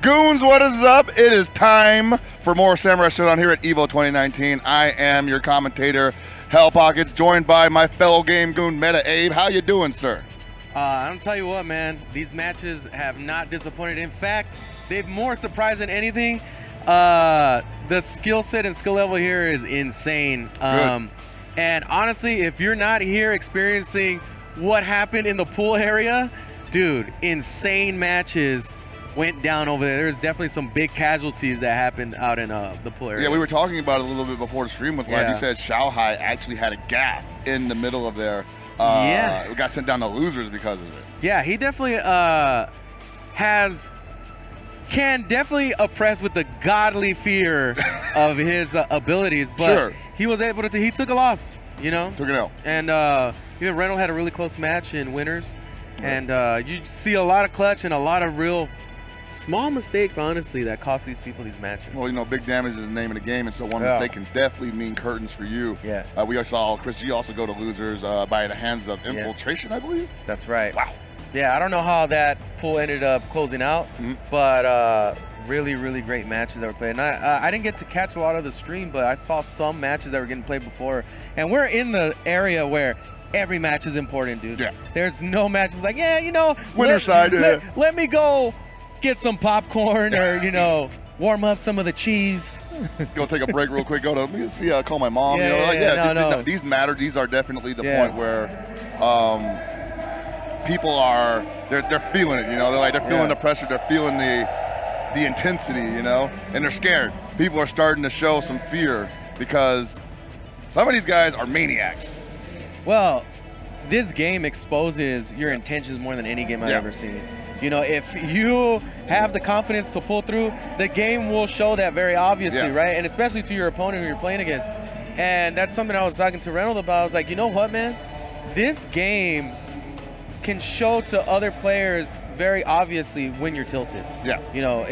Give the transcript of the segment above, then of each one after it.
Goons, what is up? It is time for more Samurai Shodown here at EVO 2019. I am your commentator, Hell Pockets, joined by my fellow game goon, Meta Abe. How you doing, sir? I'm gonna tell you what, man. These matches have not disappointed. In fact, they've more surprised than anything. The skill set and skill level here is insane. And honestly, if you're not here experiencing what happened in the pool area, dude, insane matches went down over there. There's definitely some big casualties that happened out in the pool area. Yeah, we were talking about it a little bit before the stream with live. You said Shanghai actually had a gaff in the middle of there. We got sent down to losers because of it. Yeah, he definitely can definitely oppress with the godly fear of his abilities, but he was able to. He took a loss, you know. Took it out. And even Reynolds had a really close match in winners, and you see a lot of clutch and a lot of real small mistakes, honestly, that cost these people these matches. Well, you know, big damage is the name of the game, and so one mistake can definitely mean curtains for you. Yeah. We saw Chris G also go to losers by the hands of Infiltration, I believe. That's right. Wow. Yeah, I don't know how that pool ended up closing out, but really, really great matches that were played. And I didn't get to catch a lot of the stream, but I saw some matches that were getting played before. And we're in the area where every match is important, dude. Yeah. There's no matches like, yeah, you know, winner side, let me go get some popcorn or, you know, warm up some of the cheese. Go take a break real quick. Go to, let me see, call my mom. These matter. These are definitely the point where people are, they're feeling it, you know. They're feeling the pressure. They're feeling the intensity, you know, and they're scared. People are starting to show some fear because some of these guys are maniacs. Well, this game exposes your intentions more than any game I've ever seen. You know, if you have the confidence to pull through, the game will show that very obviously, right? And especially to your opponent who you're playing against. And that's something I was talking to Reynolds about. I was like, you know what, man? This game can show to other players very obviously when you're tilted. Yeah. You know,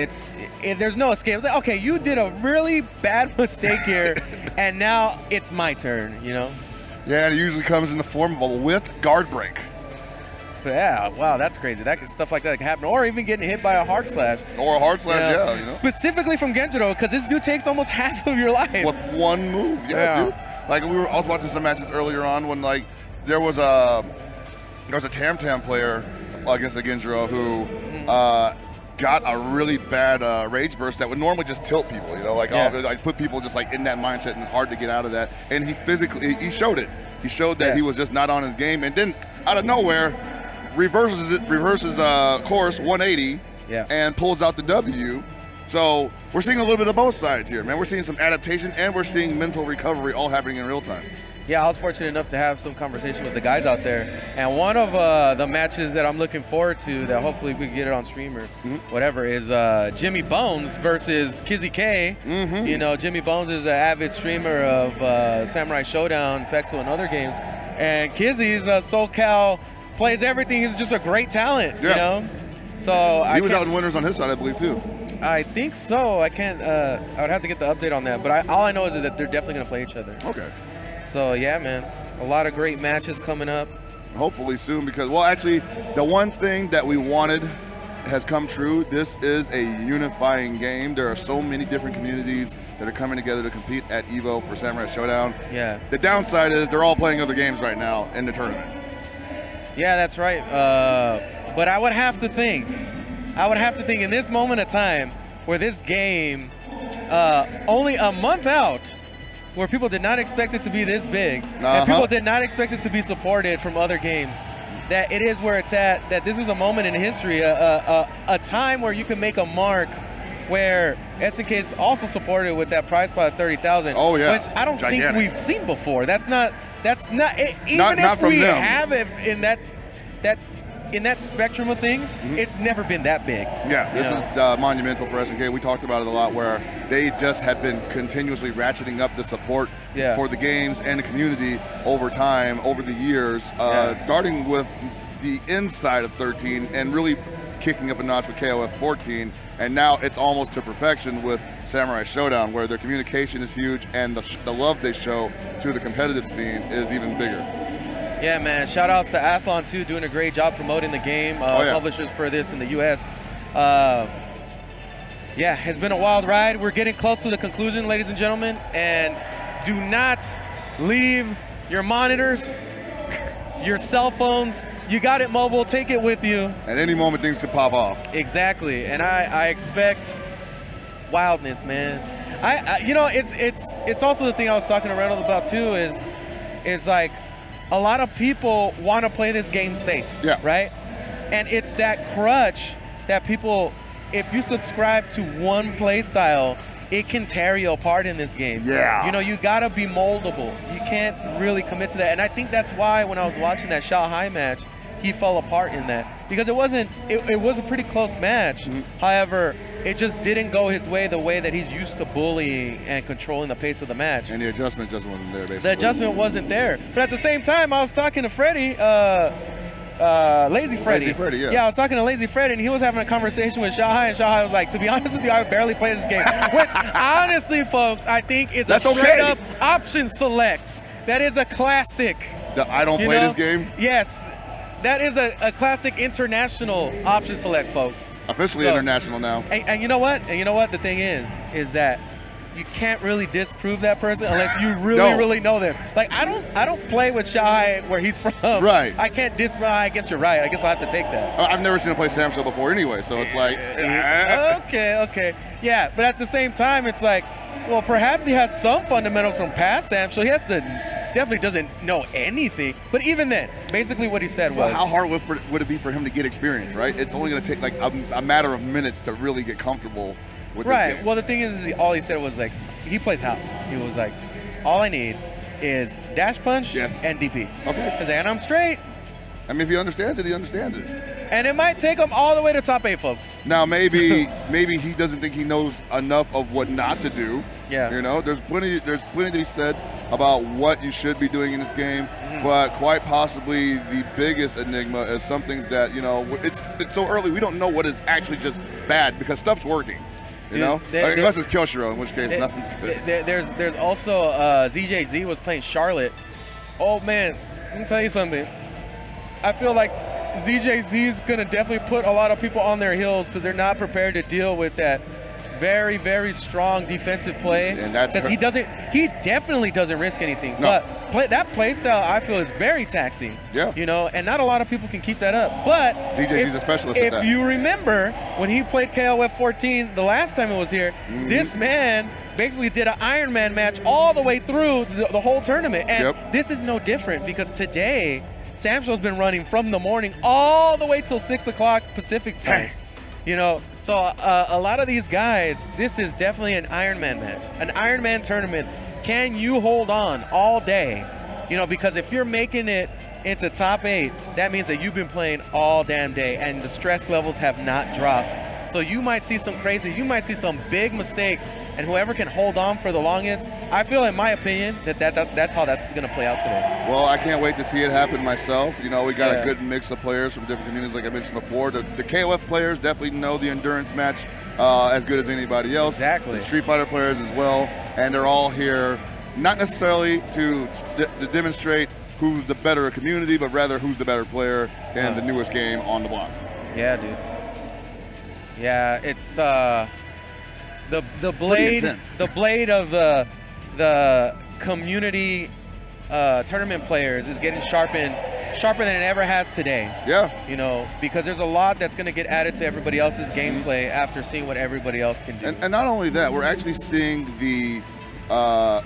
there's no escape. It's like, okay, you did a really bad mistake here, and now it's my turn, you know? Yeah, and it usually comes in the form of a with guard break. Yeah, wow, that's crazy. Stuff like that can happen, or even getting hit by a hard slash. Or a hard slash, you know. Specifically from Genjiro, because this dude takes almost half of your life with one move. Dude. Like I was watching some matches earlier on when there was a Tam Tam player against a Genjiro who got a really bad rage burst that would normally just tilt people. You know, put people just in that mindset and hard to get out of that. And he showed it. He showed that he was just not on his game, and then out of nowhere, reverses course 180 and pulls out the W. So we're seeing a little bit of both sides here, man. We're seeing some adaptation and we're seeing mental recovery all happening in real time. Yeah, I was fortunate enough to have some conversation with the guys out there. And one of the matches that I'm looking forward to that hopefully we can get it on stream or whatever is Jimmy Bones versus Kizzy K. You know, Jimmy Bones is an avid streamer of Samurai Shodown, Fexo, and other games. And Kizzy's SoCal plays everything. He's just a great talent, you know? So he was out in winners on his side, I believe, too. I think so. I can't, I would have to get the update on that. But all I know is that they're definitely going to play each other. Okay. So, yeah, man, a lot of great matches coming up. Hopefully soon because, well, actually, the one thing that we wanted has come true. This is a unifying game. There are so many different communities that are coming together to compete at EVO for Samurai Shodown. Yeah. The downside is they're all playing other games right now in the tournament. Yeah, that's right. But I would have to think in this moment of time where this game, only a month out, where people did not expect it to be this big, and people did not expect it to be supported from other games, that it is where it's at, that this is a moment in history, a time where you can make a mark where SNK is also supported with that prize pot of 30,000. Oh, yeah. Which I don't think we've seen before. That's not even not if we them. have it in that spectrum of things, it's never been that big. Yeah, this is monumental for SNK. We talked about it a lot where they just have been continuously ratcheting up the support for the games and the community over time, over the years, starting with the inside of 13 and really kicking up a notch with KOF 14. And now it's almost to perfection with Samurai Shodown, where their communication is huge and the love they show to the competitive scene is even bigger. Yeah, man. Shout outs to Athlon, too, doing a great job promoting the game. Publishers for this in the U.S. Yeah, it's been a wild ride. We're getting close to the conclusion, ladies and gentlemen, and do not leave your monitors, your cell phones. You got it mobile, take it with you. At any moment, things could pop off. Exactly, and I expect wildness, man. You know, it's also the thing I was talking to Reynolds about too, is like a lot of people want to play this game safe, yeah, right? And it's that crutch that people, if you subscribe to one play style, it can tear you apart in this game. Yeah. You know, you gotta be moldable. You can't really commit to that. And I think that's why when I was watching that Shanghai match, he fell apart in that. Because it was a pretty close match. However, it just didn't go his way the way that he's used to bullying and controlling the pace of the match. And the adjustment just wasn't there, basically. The adjustment wasn't there. But at the same time, I was talking to Freddie, Lazy Freddy. Lazy Freddy, yeah. Yeah, I was talking to Lazy Freddy, and he was having a conversation with Shanghai, and Shanghai was like, to be honest with you, I barely play this game. Which, honestly, folks, I think is a straight-up option select. That is a classic. I don't play this game? Yes. That is a classic international option select, folks. Officially international now. And you know what? And you know what the thing is that you can't really disprove that person unless you really know them. Like I don't play with Shy where he's from. Right. I can't disprove. I guess you're right. I guess I'll have to take that. I've never seen him play Samsung before anyway, so it's like okay. Yeah, but at the same time it's like, well, perhaps he has some fundamentals from past Samsung. He has to definitely doesn't know anything. But even then, basically what he said was, how hard would it be for him to get experience, right? It's only going to take like a matter of minutes to really get comfortable with this game. Well, the thing is, all he said was like, he plays how? He was like, all I need is dash punch and DP. Okay. And I'm straight. I mean, if he understands it, he understands it. And it might take him all the way to top 8, folks. Now, maybe he doesn't think he knows enough of what not to do. Yeah. You know, there's plenty to be said about what you should be doing in this game, but quite possibly the biggest enigma is some things that, you know, it's so early, we don't know what is actually just bad because stuff's working. You know? Unless it's Kyoshiro, in which case nothing's good. There's also ZJZ was playing Charlotte. Oh, man, let me tell you something. I feel like ZJZ is going to definitely put a lot of people on their heels because they're not prepared to deal with that very, very strong defensive play. And that's because he definitely doesn't risk anything. No. But that play style, I feel, is very taxing. Yeah. You know, and not a lot of people can keep that up. But ZJZ's a specialist at that. If you remember, when he played KOF 14 the last time it was here, this man basically did an Iron Man match all the way through the whole tournament. And this is no different because today, Samsho's been running from the morning all the way till 6 o'clock Pacific time. You know, so a lot of these guys, this is definitely an Iron Man match, an Iron Man tournament. Can you hold on all day? You know, because if you're making it into top 8, that means that you've been playing all damn day and the stress levels have not dropped. So you might see some crazy, you might see some big mistakes, and whoever can hold on for the longest, I feel, in my opinion, that's how that's going to play out today. Well, I can't wait to see it happen myself. You know, we got a good mix of players from different communities, like I mentioned before. The KOF players definitely know the endurance match as good as anybody else. Exactly. The Street Fighter players as well, and they're all here not necessarily to demonstrate who's the better community, but rather who's the better player in the newest game on the block. Yeah, dude. Yeah, it's the blade of the community tournament players is getting sharper than it ever has today. Yeah. You know, because there's a lot that's going to get added to everybody else's gameplay after seeing what everybody else can do. And not only that, we're actually seeing the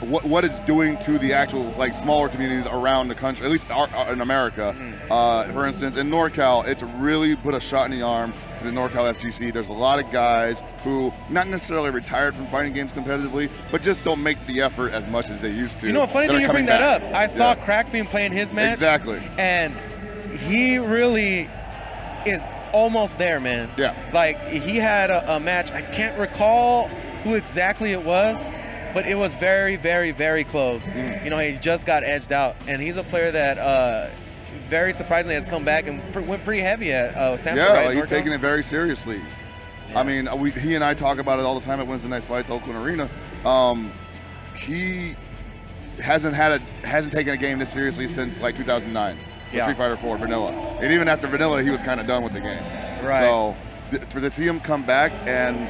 what it's doing to the actual smaller communities around the country, at least in America. For instance, in NorCal, it's really put a shot in the arm to the NorCal FGC. There's a lot of guys who not necessarily retired from fighting games competitively, but just don't make the effort as much as they used to. You know, funny thing you bring that up. I saw Crackfiend playing his match. Exactly. And he really is almost there, man. Yeah. Like, he had a match. I can't recall who exactly it was, but it was very, very, very close. You know, he just got edged out. And he's a player that very surprisingly has come back and went pretty heavy at Samsung. Yeah, he's taking it very seriously. Yeah. I mean, he and I talk about it all the time at Wednesday Night Fights, Oakland Arena. He hasn't taken a game this seriously since 2009. Street Fighter 4 Vanilla. And even after Vanilla, he was kind of done with the game. Right. So to see him come back and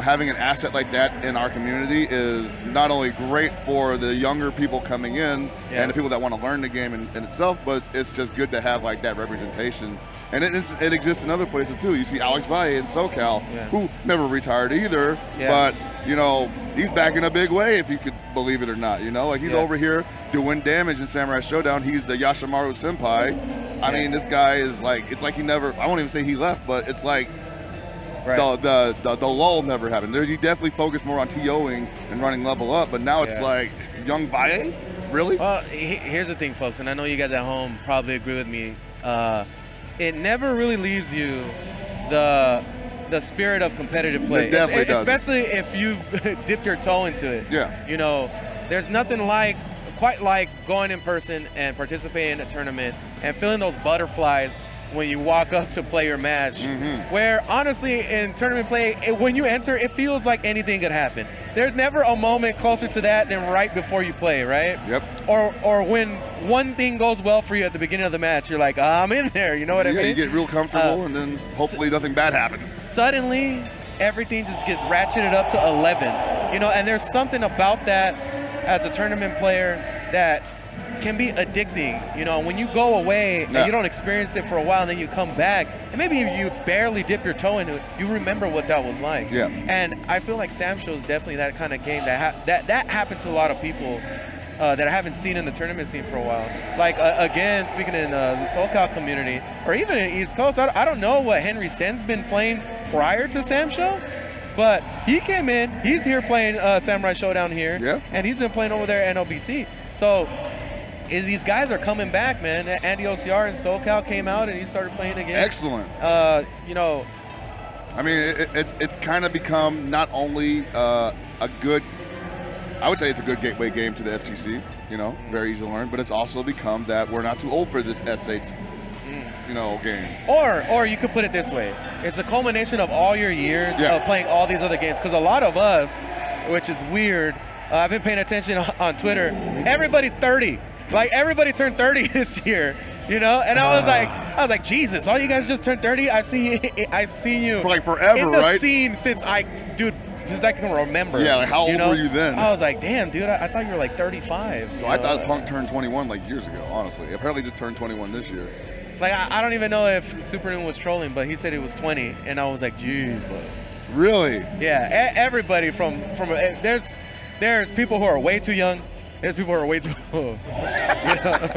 having an asset like that in our community is not only great for the younger people coming in and the people that want to learn the game in itself, but it's just good to have like that representation. And it exists in other places too. You see Alex Valle in SoCal, who never retired either, but you know, he's back in a big way, if you could believe it or not. You know, like he's over here doing damage in Samurai Shodown. He's the Yashimaru senpai. I mean, this guy is like, it's like he never, I won't even say he left, but it's like the lull never happened. He definitely focused more on TOing and running level up, but now it's like, young Valle? Really? Well, here's the thing, folks, and I know you guys at home probably agree with me. It never really leaves you the spirit of competitive play. It definitely does. Especially if you've dipped your toe into it. Yeah. You know, there's nothing quite like going in person and participating in a tournament and feeling those butterflies when you walk up to play your match. Where honestly, in tournament play, when you enter, it feels like anything could happen. There's never a moment closer to that than right before you play, right? Yep. Or when one thing goes well for you at the beginning of the match, you're like, I'm in there, you know what I mean? Yeah, you get real comfortable and then hopefully nothing bad happens. Suddenly, everything just gets ratcheted up to 11. You know, and there's something about that as a tournament player that can be addicting. You know, when you go away and you don't experience it for a while and then you come back and maybe you barely dip your toe into it, you remember what that was like. Yeah. And I feel like Sam Show is definitely that kind of game that happened to a lot of people that I haven't seen in the tournament scene for a while. Like, again, speaking in the SoCal community, or even in East Coast, I don't know what Henry Sen's been playing prior to Sam Show, but he came in, he's here playing Samurai Shodown here, and he's been playing over there at NOBC. So, these guys are coming back, man. Andy OCR in SoCal came out and he started playing again. Excellent. You know, I mean, it's kind of become not only a good, I would say it's a good gateway game to the FGC, you know, very easy to learn, but it's also become that we're not too old for this S8, you know, game. Or you could put it this way. It's a culmination of all your years of playing all these other games. Because a lot of us, which is weird, I've been paying attention on Twitter, everybody's 30. Like, everybody turned 30 this year, you know? And I was like, Jesus, all you guys just turned 30? I've seen you for like forever, in the scene since I can remember. Yeah, like how old were you then? I was like, damn, dude, I thought you were like 35. So I thought Punk turned 21 like years ago, honestly. Apparently just turned 21 this year. Like, I don't even know if Super Noon was trolling, but he said he was 20, and I was like, Jesus. Really? Yeah, everybody from there's people who are way too young. There's people who are way too old. You know?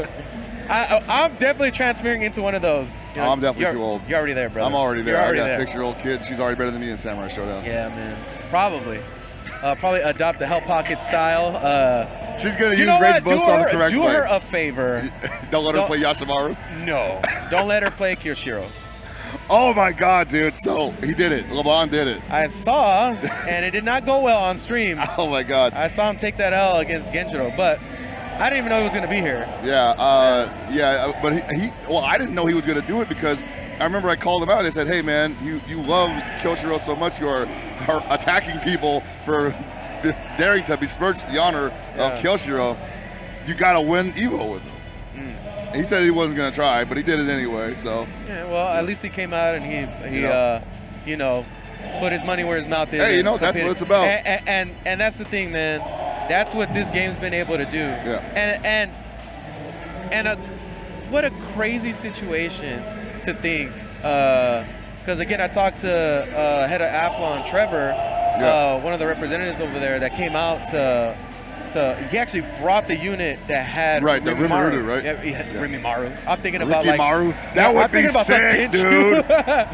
I'm definitely transferring into one of those. You know, I'm definitely too old. You're already there, brother. I'm already there. I got a 6-year-old kid. She's already better than me in Samurai Shodown. Yeah, man. Probably. Probably adopt the Hell Pocket style. She's going to use Rage Bust on the correct way. Do her a favor. Don't let her play Yashimaru? No. Don't let her play Kyoshiro. Oh my God, dude! So he did it. LeBron did it. I saw, and it did not go well on stream. Oh my God! I saw him take that L against Genjiro, but I didn't even know he was going to be here. Yeah, but well, I didn't know he was going to do it because I remember I called him out. I said, "Hey, man, you love Kyoshiro so much, you are attacking people for daring to besmirch the honor of Kyoshiro. You got to win EVO with him." He said he wasn't going to try, but he did it anyway. So yeah, well, at least he came out and he you know, put his money where his mouth is. Hey, you know, that's what it's about. And that's the thing, man. That's what this game's been able to do. Yeah. And what a crazy situation to think. Because again, I talked to head of Athlon, Trevor, one of the representatives over there, that came out to he actually brought the unit that had the Rimaru, right? Yeah, Rimaru. I'm thinking about Ricky Maru. That would be sick, dude.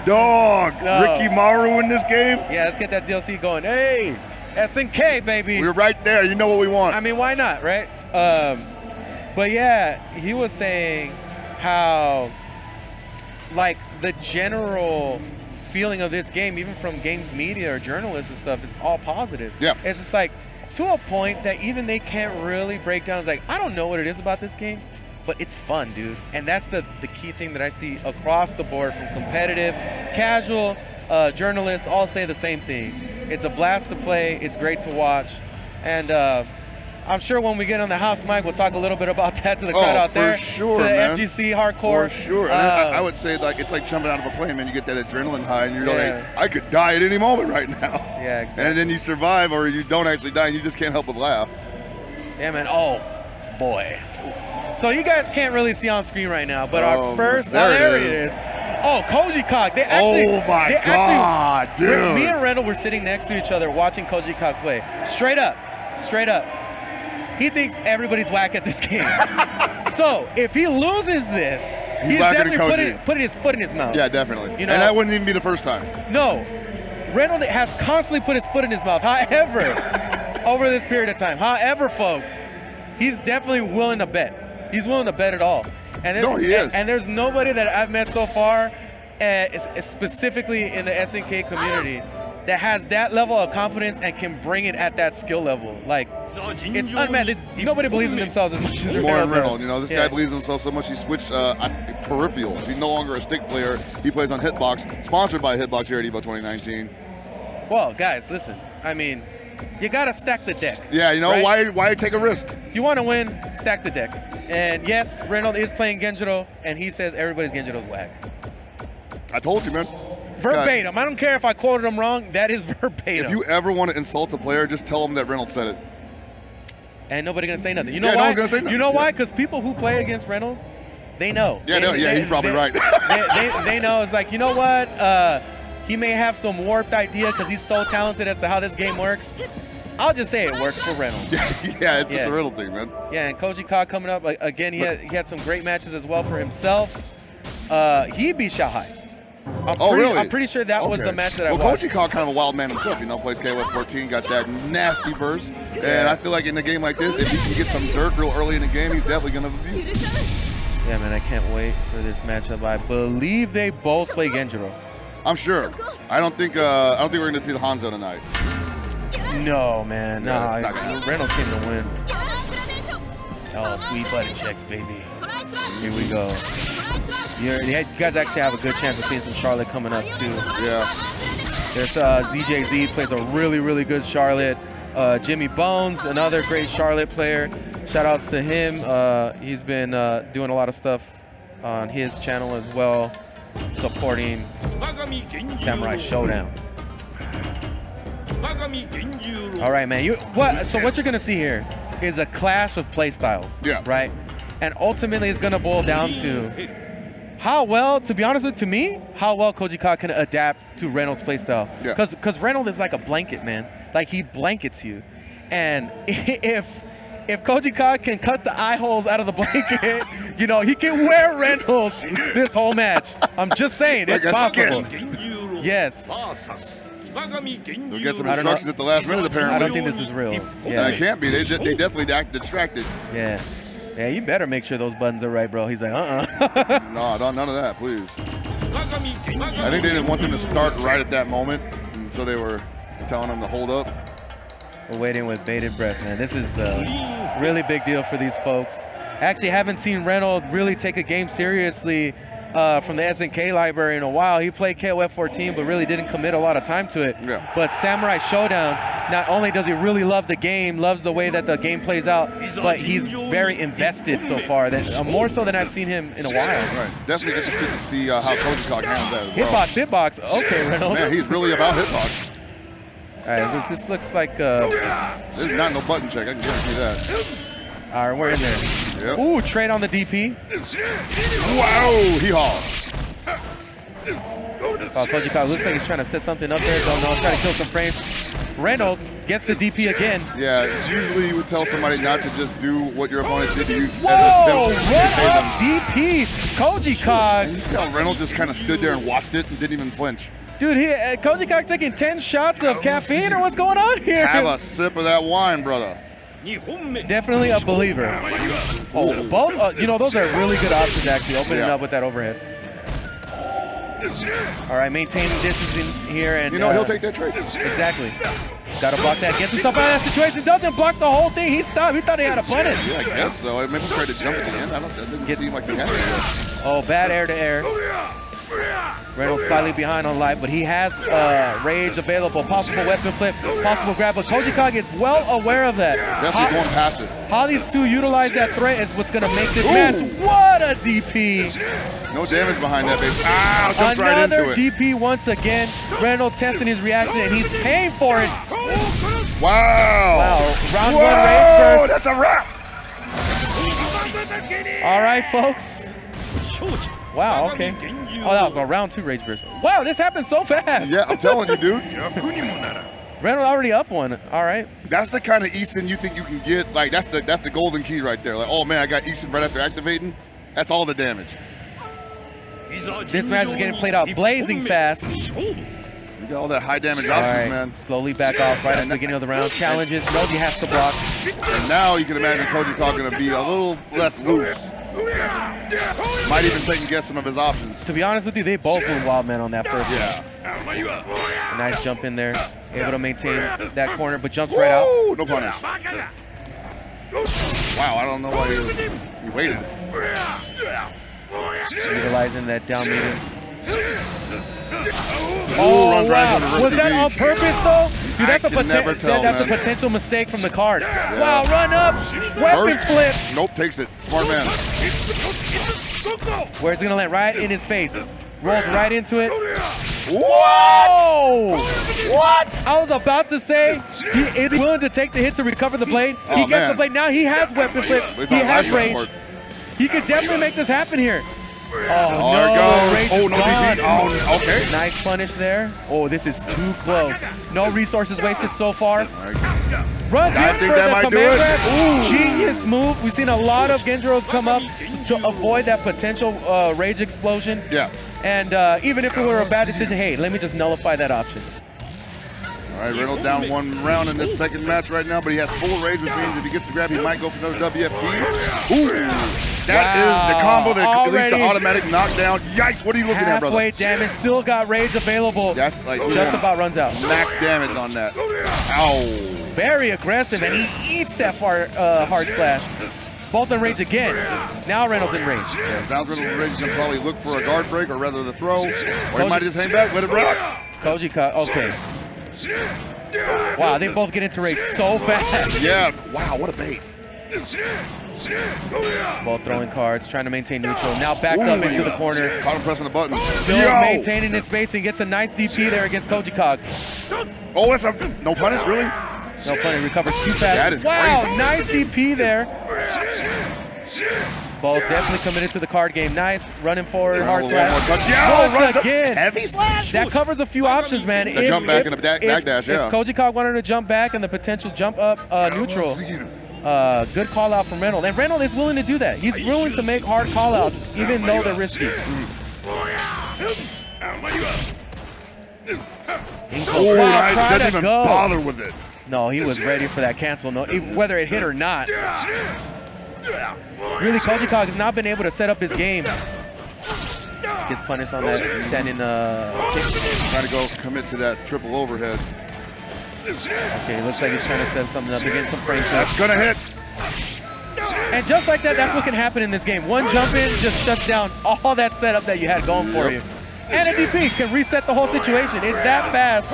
Dog, Ricky Maru in this game. Yeah, let's get that DLC going. Hey, SNK, baby. We're right there. You know what we want. I mean, why not, right? But yeah, he was saying how, like, the general feeling of this game, even from games media or journalists and stuff, is all positive. Yeah. It's just like, to a point that even they can't really break down. It's like, I don't know what it is about this game, but it's fun, dude. And that's the key thing that I see across the board, from competitive, casual, journalists, all say the same thing. It's a blast to play. It's great to watch. And I'm sure when we get on the house mic, we'll talk a little bit about that to the crowd out there. For sure, to the man. FGC hardcore. For sure. And I would say, like, it's like jumping out of a plane, man. You get that adrenaline high, and you're like, I could die at any moment right now. Yeah, exactly. And then you survive, or you don't actually die, and you just can't help but laugh. Yeah, man. Oh, boy. So you guys can't really see on screen right now, but our first, there it is. Oh, Koji Cock. They actually, oh my God, dude. Me and Randall were sitting next to each other watching Koji Cock play. Straight up. He thinks everybody's whack at this game. So if he loses this, he's definitely putting his foot in his mouth. Yeah, definitely. You know? And that wouldn't even be the first time. No. Randall has constantly put his foot in his mouth. However, over this period of time. However, folks, he's definitely willing to bet. He's willing to bet it all. And no, he is. And there's nobody that I've met so far, specifically in the SNK community, that has that level of confidence and can bring it at that skill level. Like, it's unmatched. Nobody believes in themselves as much as Reynolds. You know, this guy believes in himself so much he switched peripherals. He's no longer a stick player. He plays on Hitbox, sponsored by Hitbox here at EVO 2019. Well, guys, listen. I mean, you got to stack the deck. Yeah, you know, right? why take a risk? You want to win, stack the deck. And yes, Reynolds is playing Genjiro, and he says everybody's Genjiro's whack. I told you, man. Verbatim. I don't care if I quoted him wrong. That is verbatim. If you ever want to insult a player, just tell him that Reynolds said it. And nobody going to say nothing. You know why? No one's gonna say nothing. You know why? Because people who play against Reynolds, they know. Yeah, he's probably right. They know. It's like, you know what? He may have some warped idea because he's so talented as to how this game works. I'll just say it works for Reynolds. Yeah, it's just a riddle thing, man. Yeah, and Koji Cock coming up again. He had some great matches as well for himself. He beat Shahai. Really? I'm pretty sure that was the match that I watched. Koji Cock kind of a wild man himself. You know, plays KOF 14, got that nasty verse, and I feel like in a game like this, if he can get some dirt real early in the game, he's definitely gonna abuse it. Yeah, man, I can't wait for this matchup. I believe they both play Genjiro. I'm sure. I don't think we're gonna see the Hanzo tonight. No, man. No, Reynolds came to win. Oh, sweet button checks, baby. Here we go. You guys actually have a good chance of seeing some Charlotte coming up, too. Yeah. There's ZJZ plays a really, really good Charlotte. Jimmy Bones, another great Charlotte player. Shout outs to him. He's been doing a lot of stuff on his channel as well, supporting Samurai Shodown. All right, man. So what you're gonna see here is a clash of play styles. Yeah. Right. And ultimately, it's gonna boil down to how well, to be honest with me, how well Koji Cock can adapt to Reynolds' play style. Yeah. Because Reynolds is like a blanket, man. Like, he blankets you. And if Koji Cock can cut the eye holes out of the blanket, you know, he can wear Reynolds this whole match. I'm just saying, it's possible. Yes. They'll get some instructions at the last minute, apparently. I don't think this is real. Yeah, it can't be. They definitely act distracted. Yeah. Yeah, you better make sure those buttons are right, bro. He's like, No, none of that, please. I think they didn't want them to start right at that moment, and so they were telling them to hold up. We're waiting with bated breath, man. This is a really big deal for these folks. Actually, haven't seen Reynolds really take a game seriously from the SNK library in a while. He played KOF 14, but really didn't commit a lot of time to it. Yeah. But Samurai Shodown, not only does he really love the game, loves the way that the game plays out, but he's very invested so far, more so than I've seen him in a while. Right. Definitely interested to see how Koji Cock handles that as well. Hitbox. Okay, Reynolds. Man, he's really about hitbox. All right, this looks like... There's not no button check, I can guarantee that. All right, we're in there. Yep. Ooh, trade on the DP. Wow, he-haul. Koji Cock looks like he's trying to set something up there. Don't know, trying to kill some frames. Reynolds gets the DP again. Yeah, usually you would tell somebody not to just do what your opponent did to you. Whoa, what up DP? Koji Cock. And you see how Reynolds just kind of stood there and watched it and didn't even flinch. Dude, Koji Cock taking 10 shots of caffeine, or what's going on here? Have a sip of that wine, brother. Definitely a believer. Oh, both, you know, those are really good options, actually, opening up with that overhead. All right, maintaining distance in here. And you know, he'll take that trade. Exactly. Got to block that. Gets himself out of that situation. Doesn't block the whole thing. He stopped. He thought he had to punt it. Yeah, I guess so. Maybe he tried to jump at the end. That didn't seem like he had to. Oh, bad air to air. Reynolds slightly behind on life, but he has rage available. Possible weapon flip, possible grab, but Koji Kag is well aware of that. Definitely going passive. How these two utilize that threat is what's going to make this match. What a DP! No damage behind that, baby. Ow, jumps right into Another it. DP once again. Reynolds testing his reaction, and he's paying for it. Wow. Wow. Round one rage burst. That's a wrap. All right, folks. Wow, okay. Oh, that was a round 2 rage burst. Wow, this happened so fast. Yeah, I'm telling you, dude. Reynolds already up one. All right. That's the kind of Eason you think you can get. Like, that's the golden key right there. Like, oh, man, I got Eason right after activating. That's all the damage. This match is getting played out blazing fast. You got all that high damage options, man. Slowly back off right at the beginning of the round. Challenges. Knows he has to block. And now you can imagine Koji Kag going to be a little less loose. Might even second guess some of his options. To be honest with you, they both went wild man on that first one. Yeah. A nice jump in there. Able to maintain that corner, but jumps right out. No punish. Wow, I don't know why he waited. Utilizing that down medium. Oh, runs right into the Was that on purpose though? Dude, that's a potential mistake from the card. Yeah. Wow, run up, weapon flip. Nope, takes it. Smart man. Where's it gonna land? Right in his face. Rolls right into it. What? What? I was about to say, is he willing to take the hit to recover the blade? He gets the blade. Now he has weapon flip. He has rage. He could definitely make this happen here. Oh, no, rage is gone. Oh, okay. Nice punish there. Oh, this is too close. No resources wasted so far. Runs in for the command grab. Genius move. We've seen a lot of Genjiros come up to avoid that potential rage explosion. Yeah. And even if it were a bad decision, hey, let me just nullify that option. All right, Reynolds down 1 round in this second match right now, but he has full rage, which means if he gets the grab, he might go for another WFT. Ooh, that is the combo that leads to automatic knockdown. Yikes, what are you looking at, brother? Halfway damage, still got rage available. That's like just about runs out. Max damage on that. Ow. Very aggressive, and he eats that hard slash. Both in rage again. Now Reynolds in rage. Yeah, Reynolds in rage is going to probably look for a guard break, or rather the throw, or he might just hang back, let it rock. Koji Kag, okay. Wow, they both get into rage so fast. Yeah, wow, what a bait. Both throwing cards, trying to maintain neutral. Now backed up into the corner. Caught him pressing the button. Still maintaining his space and gets a nice DP there against Koji Kag. Oh, that's a no punish, really? No punish, recovers too fast. That is crazy. Nice DP there. Both definitely committed to the card game. Nice, running forward, hard slash. Once again, heavy slash. That covers a few options, man. The jump back and the back dash, yeah. If Koji Kag wanted to jump back and the potential jump up neutral, good call out from Reynolds. And Reynolds is willing to do that. He's willing to make hard call outs, even though they're risky. Wow, doesn't even bother with it. No, he was ready for that cancel, whether it hit or not. Really, Koji Kag has not been able to set up his game. Gets punished on that standing kick. Trying to go commit to that triple overhead. Okay, looks like he's trying to set something up against some frames. That's gonna hit. And just like that, that's what can happen in this game. One jump in just shuts down all that setup that you had going for you. And a DP can reset the whole situation. It's that fast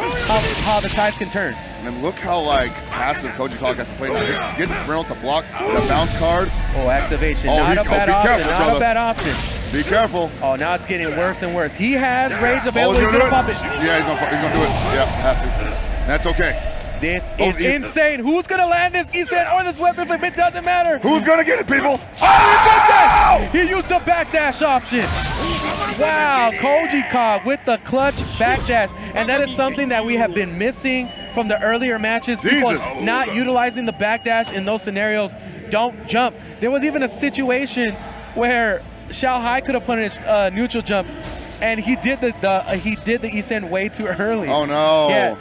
how the tides can turn. And look how passive Koji Kag has to play. Get Reynolds to block the bounce card. Oh, activation. Not a bad option. Not a bad option. Be careful. Oh, now it's getting worse and worse. He has rage available. He's gonna pop it. Yeah, he's gonna do it. Yeah, has to. That's okay. This is insane. Who's gonna land this Eason or this weapon flip? It doesn't matter. Who's gonna get it, people? Oh, he used the backdash option. Wow, Koji Kag with the clutch backdash. And that is something that we have been missing from the earlier matches. People not utilizing the backdash in those scenarios. Don't jump. There was even a situation where Xiao Hai could have punished neutral jump, and he did the Eason way too early. Oh no. Yeah.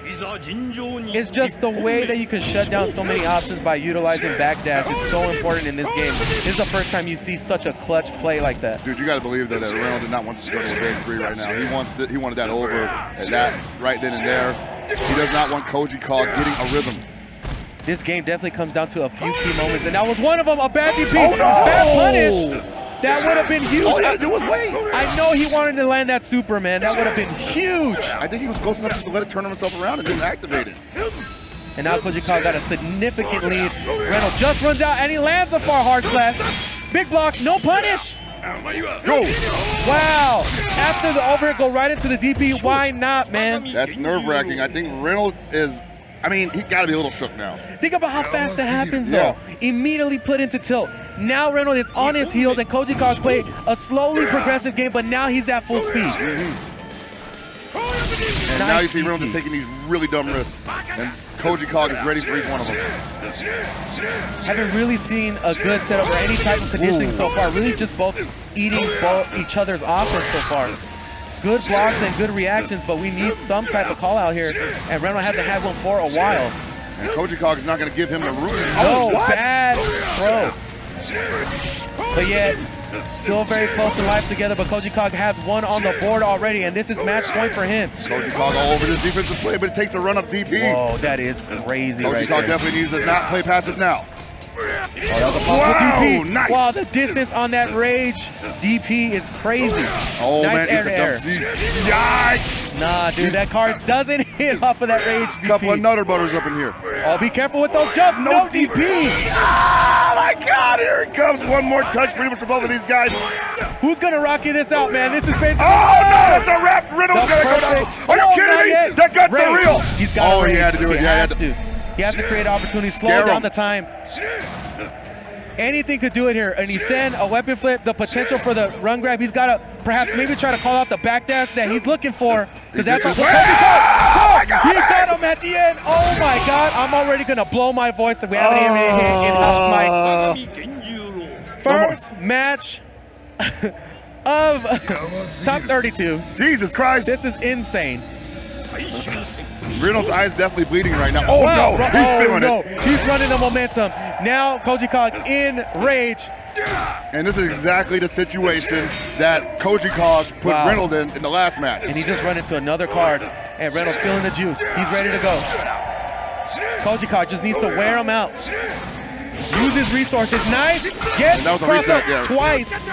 It's just the way that you can shut down so many options by utilizing backdash is so important in this game. This is the first time you see such a clutch play like that. Dude, you got to believe that Reynolds did not want to go to a big 3 right now. He wanted that over and that right then and there. He does not want Koji Kag getting a rhythm. This game definitely comes down to a few key moments, and that was one of them. A bad DP, oh, no! bad punish. That would have been huge. All he had to do was wait. I know he wanted to land that super, man. That would have been huge. I think he was close enough just to let it turn himself around and didn't activate it. And now Koji Kog got a significant lead. Reynolds just runs out and he lands a far hard slash. Big block, no punish. Go. Wow. After the overhead go right into the DP, why not, man? That's nerve-wracking. I think Reynolds is, I mean, he got to be a little shook now. Think about how fast that happens, though. Immediately put into tilt. Now Reynolds is on his heels, and Koji Kog played a slowly progressive game, but now he's at full speed. And now you see Reynolds is taking these really dumb risks. And Koji Kog is ready for each one of them. Haven't really seen a good setup or any type of conditioning so far. Really just both eating each other's offense so far. Good blocks and good reactions, but we need some type of call out here. And Reynolds hasn't had one for a while. And Koji Kog is not going to give him the room. No, bad throw. But yet, still very close in life together, but Koji Kog has one on the board already, and this is match point for him. Koji Kog all over this defensive play, but it takes a run-up DP. Oh, that is crazy Koji Kog definitely needs to not play passive now. Oh, that was a possible DP. Nice. Wow, the distance on that rage DP is crazy. Oh, nice man, it's a jump C. Yikes! Nah, dude, that card doesn't hit off of that rage DP. Couple of nutter butters up in here. Oh, be careful with those jumps. No DP. Oh, my God, here it comes. One more touch pretty much for both of these guys. Who's going to rocky this out, man? This is basically... Oh, no, it's a wrap. Reynolds going to go down. Are you kidding me? That gut's real. He's got he had to do it. He has to. He has to create opportunities, slow down the time. Anything could do it here. And he send a weapon flip, the potential for the run grab. He's got to perhaps maybe try to call out the backdash that he's looking for. Because that's what he got him at the end. Oh my God. I'm already going to blow my voice. We haven't even hit in-house mic. First match of top 32. Jesus Christ. This is insane. Reynolds' eyes definitely bleeding right now. Oh, wow. No, he's feeling it. He's running the momentum. Now Koji Kog in rage. And this is exactly the situation that Koji Kog put Reynolds in the last match. And he just run into another card, and Reynolds feeling the juice. He's ready to go. Koji Kog just needs to wear him out. Use his resources. Nice. Get cross up twice.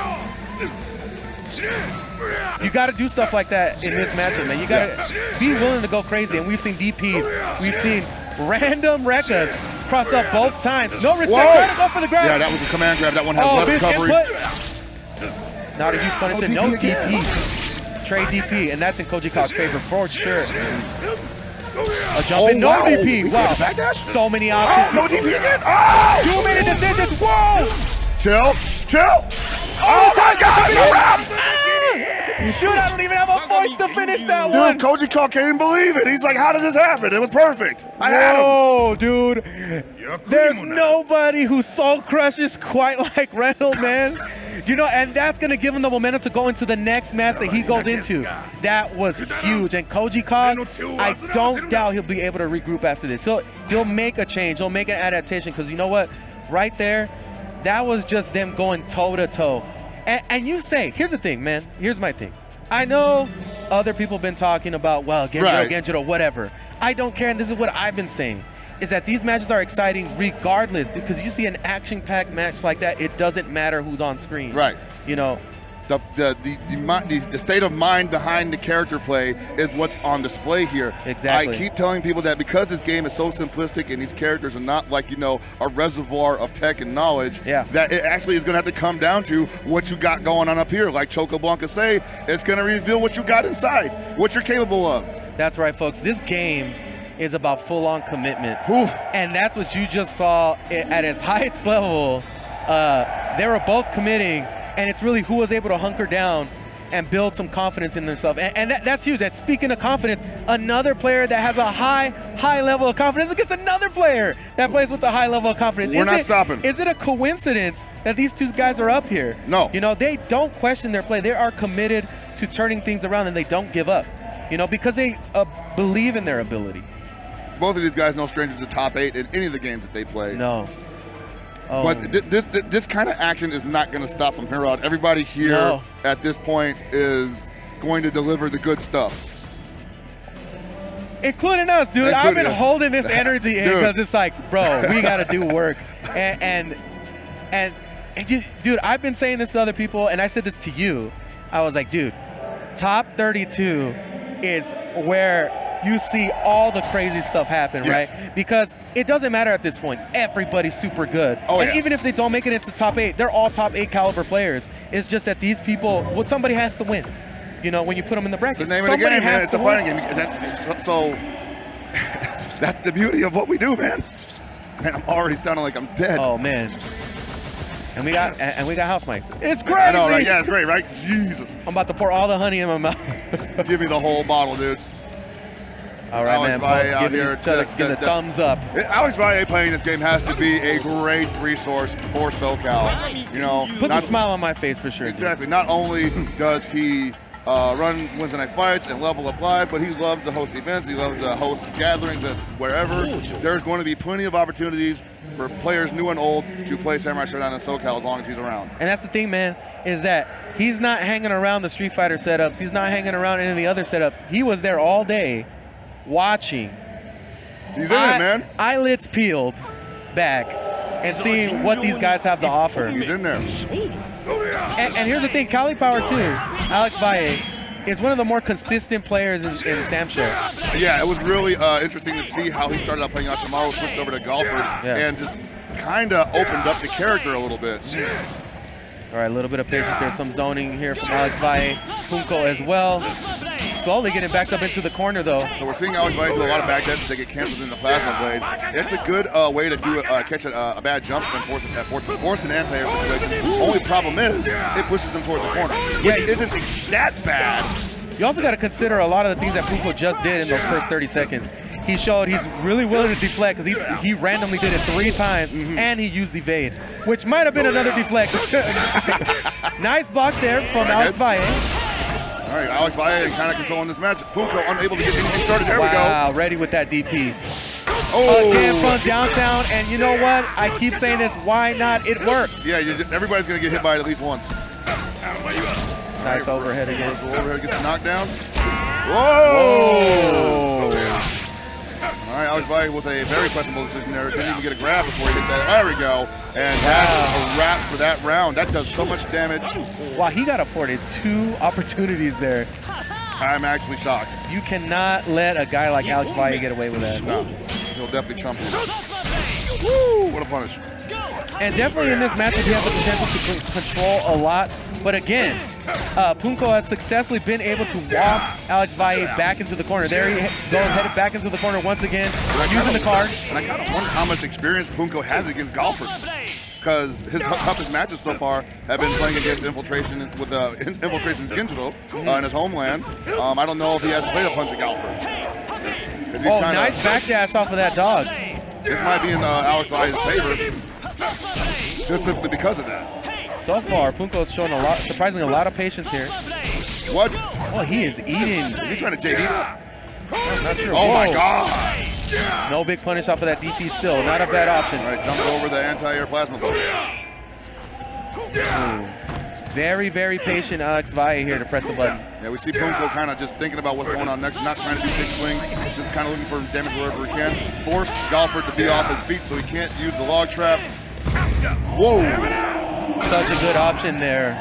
You got to do stuff like that in this matchup, man. You got to be willing to go crazy. And we've seen DPs. We've seen random Rekkas cross up both times. No respect. Trying to go for the grab. Yeah, that was a command grab. That one has less recovery. Not a huge punishment. No DP. Trade DP. And that's in Koji Kog's favor for sure. A jump in. No DP. Wow. So many options. No DP again. Oh! Too many decisions. Whoa. Chill. Oh my God, it's a wrap! Dude, I don't even have a voice to finish that one. Dude, Koji Kog can't even believe it. He's like, how did this happen? It was perfect. I had him. Oh, dude. There's nobody who soul crushes quite like Reynolds, man. You know, and that's going to give him the momentum to go into the next match that he goes into. That was huge. And Koji Kog, I don't doubt he'll be able to regroup after this. He'll make a change. He'll make an adaptation because you know what? Right there, that was just them going toe-to-toe. And you say, here's the thing, man. Here's my thing. I know other people have been talking about, well, Genjiro, whatever. I don't care, and this is what I've been saying, is that these matches are exciting regardless, because you see an action-packed match like that, it doesn't matter who's on screen. Right. You know, the state of mind behind the character play is what's on display here. Exactly. I keep telling people that because this game is so simplistic and these characters are not like, you know, a reservoir of tech and knowledge, that it actually is going to have to come down to what you got going on up here. Like Choco Blanca say, it's going to reveal what you got inside, what you're capable of. That's right, folks. This game is about full-on commitment. And that's what you just saw at its highest level. They were both committing. And it's really who was able to hunker down and build some confidence in themselves. And that's huge. And speaking of confidence, another player that has a high level of confidence against another player that plays with a high level of confidence. We're not stopping. Is it a coincidence that these two guys are up here? No. You know, they don't question their play. They are committed to turning things around, and they don't give up, you know, because they believe in their ability. Both of these guys no strangers to top 8 in any of the games that they play. No. Oh. But this kind of action is not going to stop them here out. Everybody here at this point is going to deliver the good stuff. Including us, dude. I've been holding this energy in because it's like, bro, we got to do work. And And dude, I've been saying this to other people, and I said this to you. I was like, dude, top 32 is where you see all the crazy stuff happen, right? Because it doesn't matter at this point. Everybody's super good. And even if they don't make it into top 8, they're all top 8 caliber players. It's just that these people, well, somebody has to win. You know, when you put them in the bracket. It's the name of the game, man. It's a fighting game. So that's the beauty of what we do, man. Man, I'm already sounding like I'm dead. Oh, man. And we got house mics. It's crazy. I know, right? Yeah, it's great, right? Jesus. I'm about to pour all the honey in my mouth. Give me the whole bottle, dude. All right, man. Give the thumbs up. Alex Valle playing this game has to be a great resource for SoCal. You know, puts a smile on my face for sure. Exactly. Dude. Not only does he run Wednesday night fights and level up live, but he loves to host events. He loves to host gatherings at wherever. There's going to be plenty of opportunities for players new and old to play Samurai Shodown in SoCal as long as he's around. And that's the thing, man, is that he's not hanging around the Street Fighter setups. He's not hanging around any of the other setups. He was there all day watching. He's in it, man. Eyelids peeled back and seeing what these guys have to offer. He's in there. And here's the thing, Cali Power 2, Alex Valle, is one of the more consistent players in Sam Show. Yeah, it was really interesting to see how he started out playing Ashimaru, switched over to Golford, and just kind of opened up the character a little bit. All right, a little bit of patience here. Some zoning here from Alex Valle. Punko as well. Slowly getting backed up into the corner, though. So we're seeing Alex Valle do a lot of back dashes that get canceled in the plasma blade. It's a good way to do catch a bad jump and force an anti-air situation. Only problem is it pushes him towards the corner, which isn't that bad. You also got to consider a lot of the things that Punko just did in those first 30 seconds. He showed he's really willing to deflect because he randomly did it 3 times, and he used evade, which might have been another deflect. Nice block there from Alex Valle. All right, Alex Valle kind of controlling this match. Punko unable to get anything started. There we go. Wow, ready with that DP. Again from downtown, and you know what? I keep saying this, why not? It works. Yeah, everybody's going to get hit by it at least once. Nice overhead again. Overhead gets a knockdown. Whoa! All right, Alex Valle with a very questionable decision there. Didn't even get a grab before he hit that. There we go. And that's a wrap for that round. That does so much damage. Wow, he got afforded 2 opportunities there. I'm actually shocked. You cannot let a guy like Alex Valle get away with that. No, he'll definitely trump you. Woo! What a punish. And definitely in this matchup, he has the potential to control a lot. But again, Punko has successfully been able to walk Alex Valle back into the corner. There he goes, headed back into the corner once again, using the card. And I kind of wonder how much experience Punko has against golfers, because his toughest matches so far have been playing against Infiltration with Infiltration's Genjiro in his homeland. I don't know if he has played a bunch of golfers. Oh, nice backdash off of that dog. This might be in Alex Valle's favor, just simply because of that. So far, Punko's shown surprisingly a lot of patience here. What? Oh, he is eating. Is he trying to JD? I'm not sure. Oh my God! No big punish off of that DP still. Not a bad option. All right, jumped over the anti-air plasma ball. Very, very patient Alex Valle here to press the button. Yeah, we see Punko kind of just thinking about what's going on next, not trying to do big swings, just kind of looking for damage wherever he can. Force Golford to be off his feet so he can't use the log trap. Whoa! Such a good option there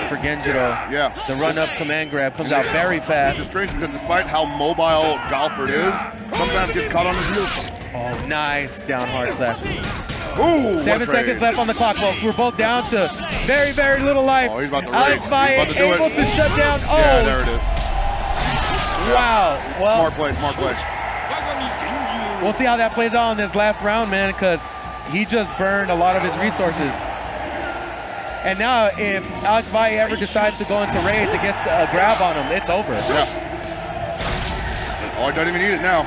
for Genjiro. Yeah. The run-up command grab comes out very fast. Which is strange because despite how mobile Golford is, sometimes gets caught on his heels. Oh, nice down hard slash. Ooh, 7 seconds left on the clock, folks. We're both down to very, very little life. Oh, he's about to Alex Valle able to shut down. Oh, yeah, there it is. Wow. Well, smart play, smart play. We'll see how that plays out in this last round, man, because he just burned a lot of his resources. And now, if Alex Valle ever decides to go into rage and gets a grab on him, it's over. Yeah. Oh, he doesn't even need it now.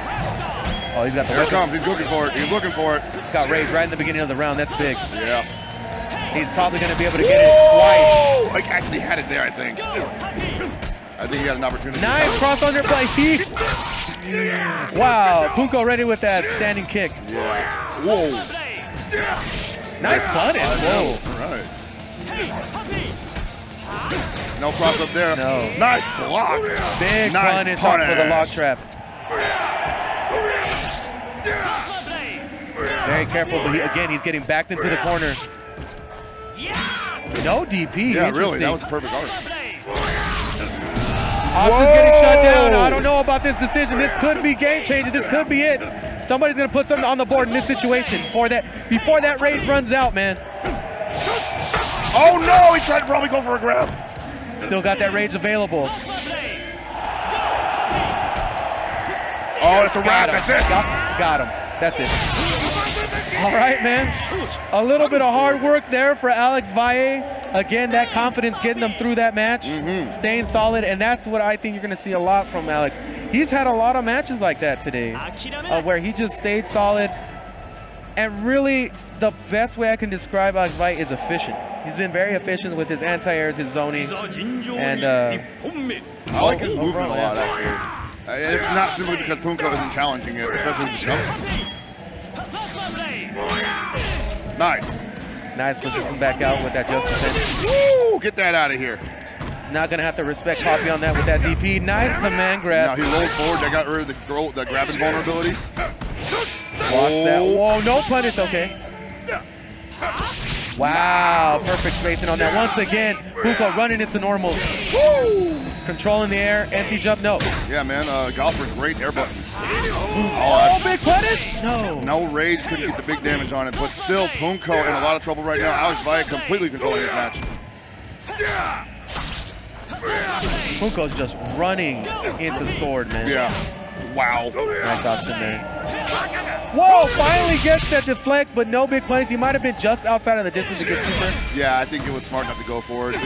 Oh, he's got the There it comes. He's looking for it. He's looking for it. He's got rage right in the beginning of the round. That's big. Yeah. He's probably going to be able to get it twice. He actually had it there, I think. I think he had an opportunity. Nice cross under play. Wow, Punko ready with that standing kick. Yeah. Whoa. Nice punish. Whoa. All right. No cross up there. No. Nice block. Big punish off for the log trap. Very careful, but again, he's getting backed into the corner. No DP. Yeah, really. That was a perfect arc. Options getting shut down. I don't know about this decision. This could be game changing. This could be it. Somebody's going to put something on the board in this situation before that rage runs out, man. Oh, no. He tried to probably go for a grab. Still got that rage available. Oh, it's a wrap. That's it. Got him. That's it. All right, man. A little bit of hard work there for Alex Valle. Again, that confidence getting them through that match, staying solid, and that's what I think you're going to see a lot from Alex. He's had a lot of matches like that today where he just stayed solid. And really, the best way I can describe Alex Valle is efficient. He's been very efficient with his anti-airs, his zoning, and I like his movement a lot, actually. It's not simply because Punko isn't challenging it, especially with the jumps. Nice. Nice, pushes him back out with that just defense. Woo! Get that out of here. Not going to have to respect Poppy on that with that DP. Nice command grab. Now he rolled forward. They got rid of the grabbing vulnerability. Blocks that. Whoa, no punish. Okay. Wow, perfect spacing on that. Once again, Punko running into normals. Woo! Controlling the air, empty jump, no. Yeah, man, Golfer, great air buttons. Oh, big punish? No. No rage, couldn't get the big damage on it, but still Punko in a lot of trouble right now. Alex Valle completely controlling his match. Punko's just running into sword, man. Yeah. Wow. Nice option there. Whoa, finally gets that deflect, but no big punish. He might have been just outside of the distance to get super. Yeah, I think it was smart enough to go for it.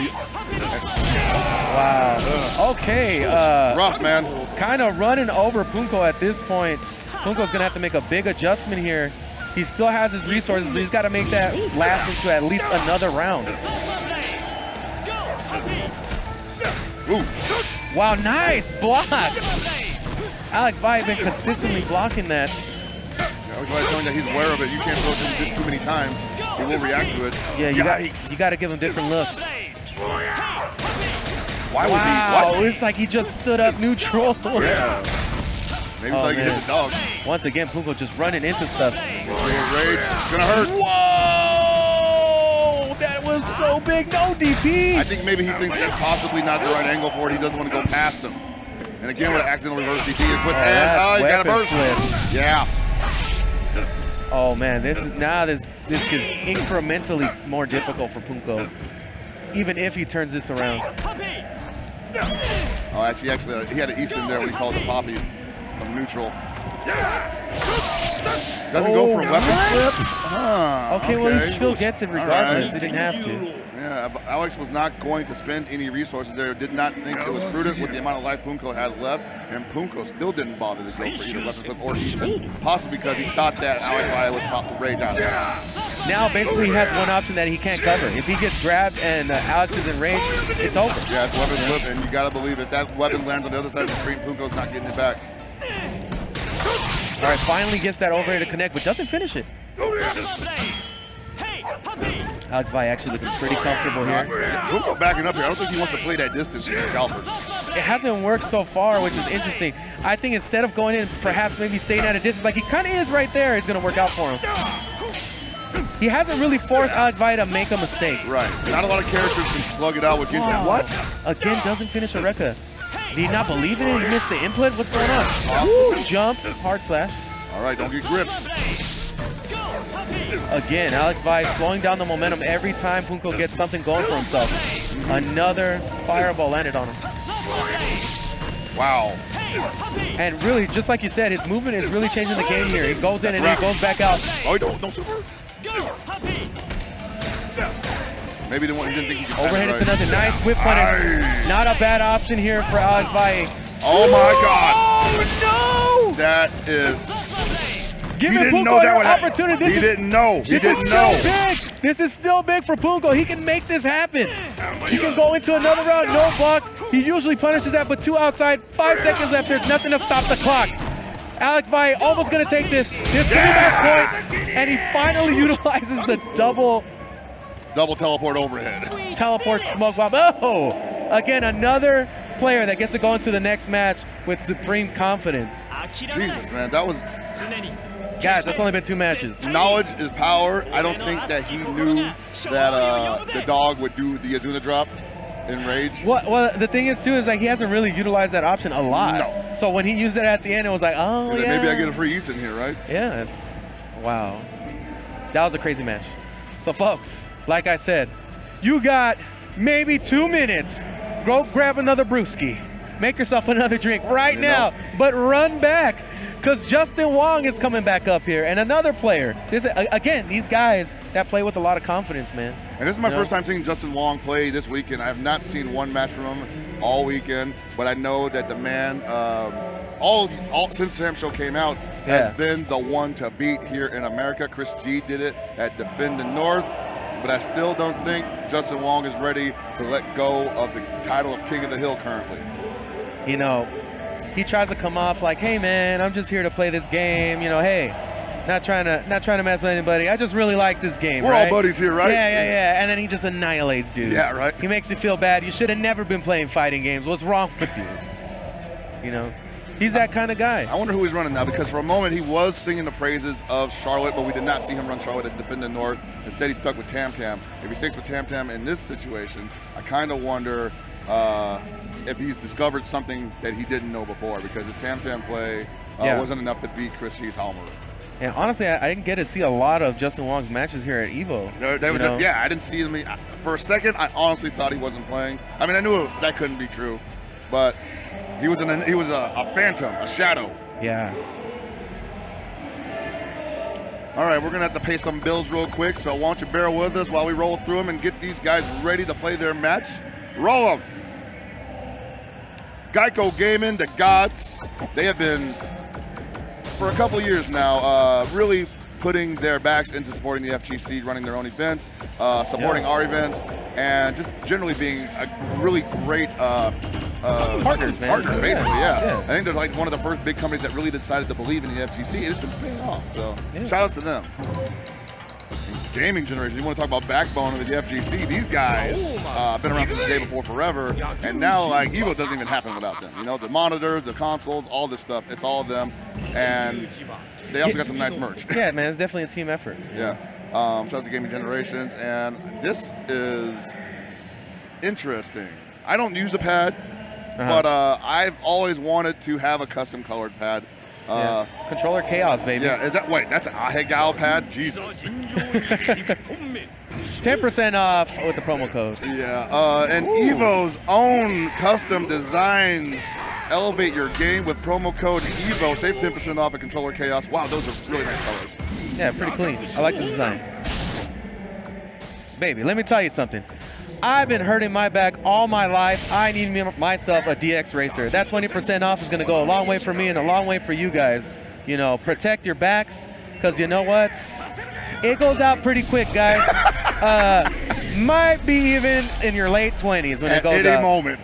Wow. Okay. Rough, man. Kind of running over Punko at this point. Punko's going to have to make a big adjustment here. He still has his resources, but he's got to make that last into at least another round. Ooh. Wow, nice block. Alex Valle been consistently blocking that. Alex Valle showing that he's aware of it. You can't throw it too many times. He will react to it. Yeah, you got to give him different looks. Why was he? What? It's like he just stood up neutral. Yeah. Maybe it's like he hit the dog. Once again, Punko just running into stuff. Rage. It's gonna hurt. Whoa! That was so big. No DP. I think maybe he thinks that's possibly not the right angle for it. He doesn't want to go past him. And again, with an accidental reverse DP, he put he got a burst. Yeah. Oh man, this gets incrementally more difficult for Punko, even if he turns this around. Oh, actually, he had an East in there when he called the Poppy from neutral. Doesn't go for a weapon flip? Okay, well, he still gets it regardless. Right. He didn't have to. Yeah, Alex was not going to spend any resources there. Did not think it was prudent with the amount of life Punko had left, and Punko still didn't bother to go for either weapon flip or East, possibly because he thought that Alex Valle would pop the rage out of it. Now, basically, he has one option that he can't cover. If he gets grabbed and Alex is in rage, it's over. Yeah, it's weapon flip, and you got to believe if that weapon lands on the other side of the screen, Punko's not getting it back. All right, finally gets that over to connect, but doesn't finish it. Alex Valle actually looking pretty comfortable here. Punko backing up here. I don't think he wants to play that distance against Galford. It hasn't worked so far, which is interesting. I think instead of going in, perhaps maybe staying at a distance, like he kind of is right there, it's going to work out for him. He hasn't really forced Alex Valle to make a mistake. Right. Not a lot of characters can slug it out with Genshin. What? Again, doesn't finish a Rekka. Did he not believe in it? He missed the input? What's going on? Awesome. Woo, jump, hard slash. All right, don't get gripped. Again, Alex Valle slowing down the momentum every time Punko gets something going for himself. Another fireball landed on him. Wow. And really, just like you said, his movement is really changing the game here. He goes in and he goes back out. Oh, don't super. Maybe he didn't think he could overhead into nothing. Nice whip punish. Nice. Not a bad option here for Alex Valle. Oh my God. Oh no! That is. Give Punko an opportunity. He didn't know. This is still big. This is still big for Punko. He can make this happen. He can go into another round, no block. He usually punishes that, but 2 outside, 5 seconds left. There's nothing to stop the clock. Alex Valle almost going to take this. This could be match point, and he finally utilizes the double teleport overhead. Teleport smoke bomb. Oh, again, another player that gets to go into the next match with supreme confidence. Jesus, man, that was Guys, that's only been 2 matches. Knowledge is power. I don't think that he knew that the dog would do the Azuna drop in Rage. Well, the thing is, too, is like he hasn't really utilized that option a lot. No. So when he used it at the end, it was like, oh, yeah. Maybe I get a free East in here, right? Yeah. Wow. That was a crazy match. So, folks, like I said, you got maybe 2 minutes. Go grab another brewski. Make yourself another drink right now. But run back, because Justin Wong is coming back up here. And another player. Again, these guys that play with a lot of confidence, man. And this is my first time seeing Justin Wong play this weekend. I have not seen one match from him all weekend, but I know that the man, since Sam Show came out, has been the one to beat here in America. Chris G did it at Defend the North, but I still don't think Justin Wong is ready to let go of the title of King of the Hill currently. You know, he tries to come off like, hey man, I'm just here to play this game. You know, hey, not trying to mess with anybody. I just really like this game. We're all buddies here, right? Yeah. And then he just annihilates dudes. Yeah, right. He makes you feel bad. You should have never been playing fighting games. What's wrong with you? You know, he's that kind of guy. I wonder who he's running now, because for a moment he was singing the praises of Charlotte, but we did not see him run Charlotte at Defend the North. Instead, he stuck with Tam Tam. If he sticks with Tam Tam in this situation, I kind of wonder if he's discovered something that he didn't know before, because his Tam Tam play wasn't enough to beat Chris G's Halmer. And honestly, I didn't get to see a lot of Justin Wong's matches here at EVO. I didn't see him. For a second, I honestly thought he wasn't playing. I mean, I knew that couldn't be true, but he was a phantom, a shadow. Yeah. All right, we're going to have to pay some bills real quick, so why don't you bear with us while we roll through them and get these guys ready to play their match. Roll them. Geico Gaming, the gods, they have been, for a couple years now, really putting their backs into supporting the FGC, running their own events, supporting our events, and just generally being a really great partners, man. Partner, basically, yeah. I think they're like one of the first big companies that really decided to believe in the FGC. It's been paying off, so shout out to them. Gaming generation, you want to talk about backbone of the FGC, these guys been around since the day before forever, and now like EVO doesn't even happen without them. You know, the monitors, the consoles, all this stuff, it's all them, and they also got some nice merch. Yeah, man, it's definitely a team effort. Yeah, shout out to Gaming Generations, and this is interesting. I don't use a pad, but I've always wanted to have a custom colored pad. Controller chaos, baby. Yeah, that's an Ahegal pad? Jesus. 10% off with the promo code. Yeah, and EVO's own custom designs elevate your game with promo code EVO. Save 10% off at Controller Chaos. Wow, those are really nice colors. Yeah, pretty clean. I like the design. Baby, let me tell you something. I've been hurting my back all my life. I need myself a DX racer. That 20% off is going to go a long way for me and a long way for you guys. You know, protect your backs, because you know what? It goes out pretty quick, guys. Might be even in your late 20s when it goes out. At any moment.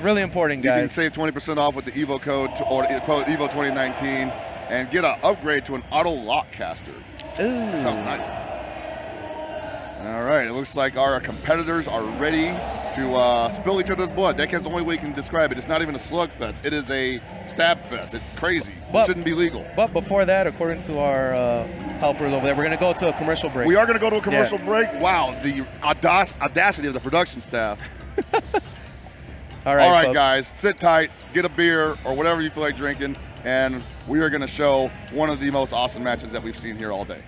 Really important, guys. You can save 20% off with the EVO code, or code EVO 2019, and get an upgrade to an auto lock caster. Ooh. That sounds nice. All right, it looks like our competitors are ready to spill each other's blood. That's the only way you can describe it. It's not even a slugfest. It is a stab fest. It's crazy. It shouldn't be legal. But before that, according to our helpers over there, we're going to go to a commercial break. We are going to go to a commercial break? Wow, the audacity of the production staff. All right, folks. Guys, sit tight, get a beer or whatever you feel like drinking, and we are going to show one of the most awesome matches that we've seen here all day.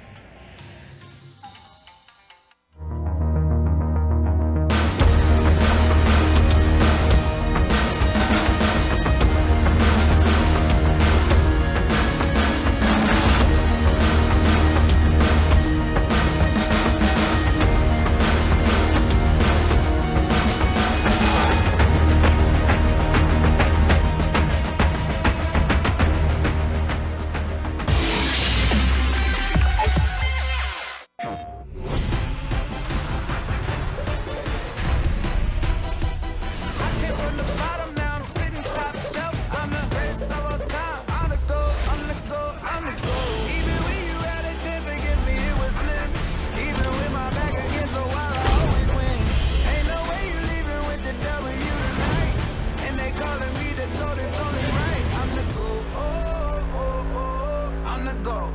Go.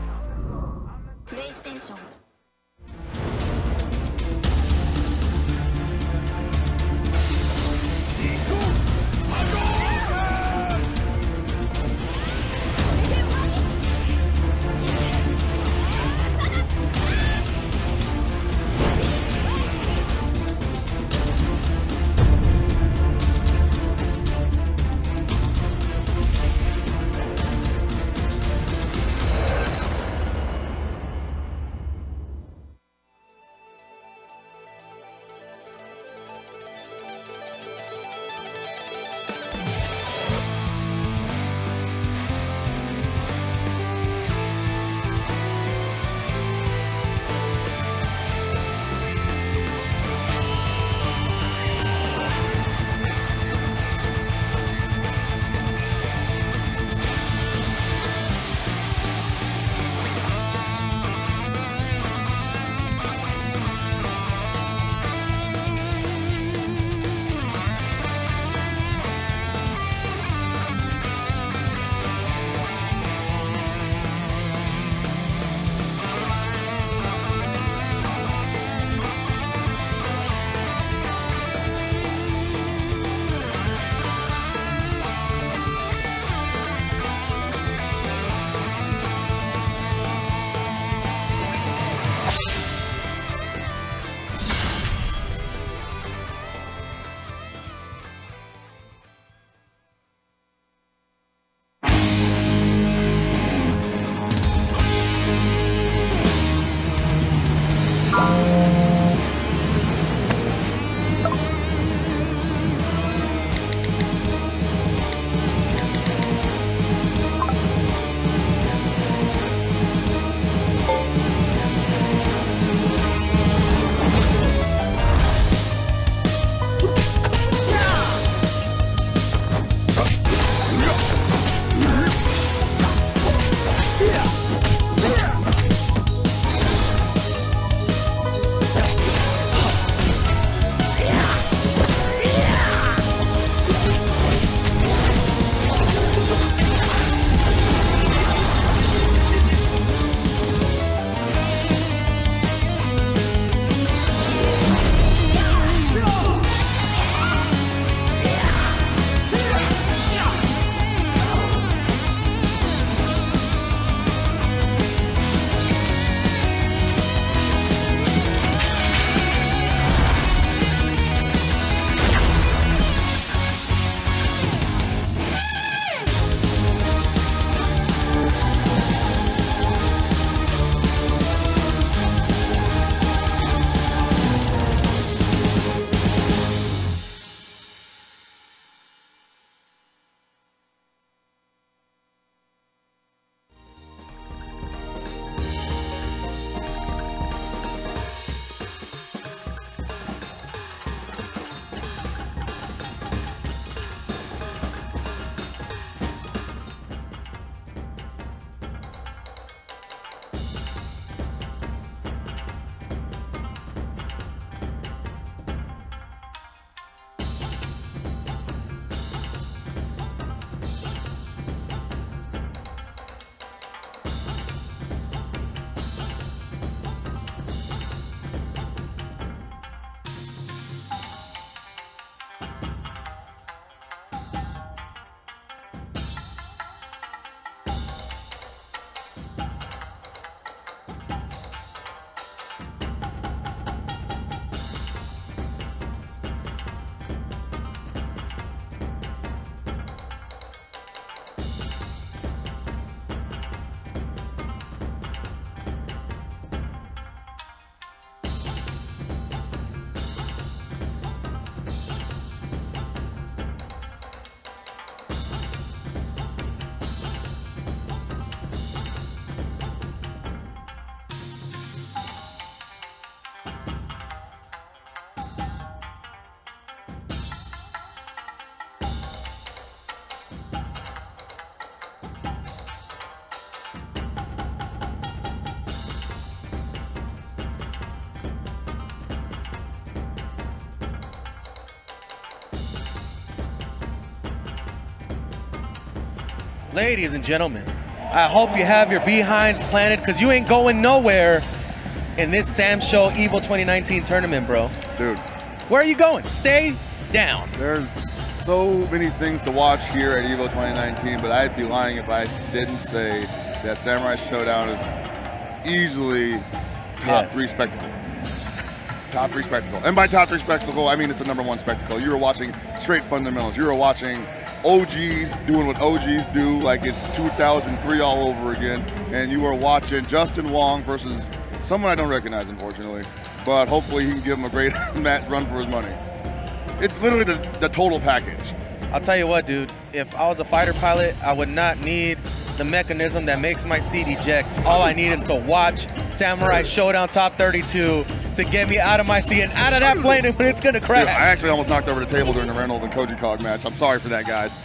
プレイステーション Ladies and gentlemen, I hope you have your behinds planted because you ain't going nowhere in this Sam Show EVO 2019 tournament, bro. Dude. Where are you going? Stay down. There's so many things to watch here at EVO 2019, but I'd be lying if I didn't say that Samurai Shodown is easily top 3 spectacle. Top 3 spectacle. And by top 3 spectacle, I mean it's a #1 spectacle. You were watching straight fundamentals. You were watching OGs doing what OGs do, like it's 2003 all over again. And you were watching Justin Wong versus someone I don't recognize, unfortunately. But hopefully he can give him a great match run for his money. It's literally the total package. I'll tell you what, dude. If I was a fighter pilot, I would not need the mechanism that makes my seat eject. All I need is to watch Samurai Shodown Top 32 to get me out of my seat and out of that plane when it's gonna crash. Dude, I actually almost knocked over the table during the Reynolds and Koji Cog match. I'm sorry for that, guys.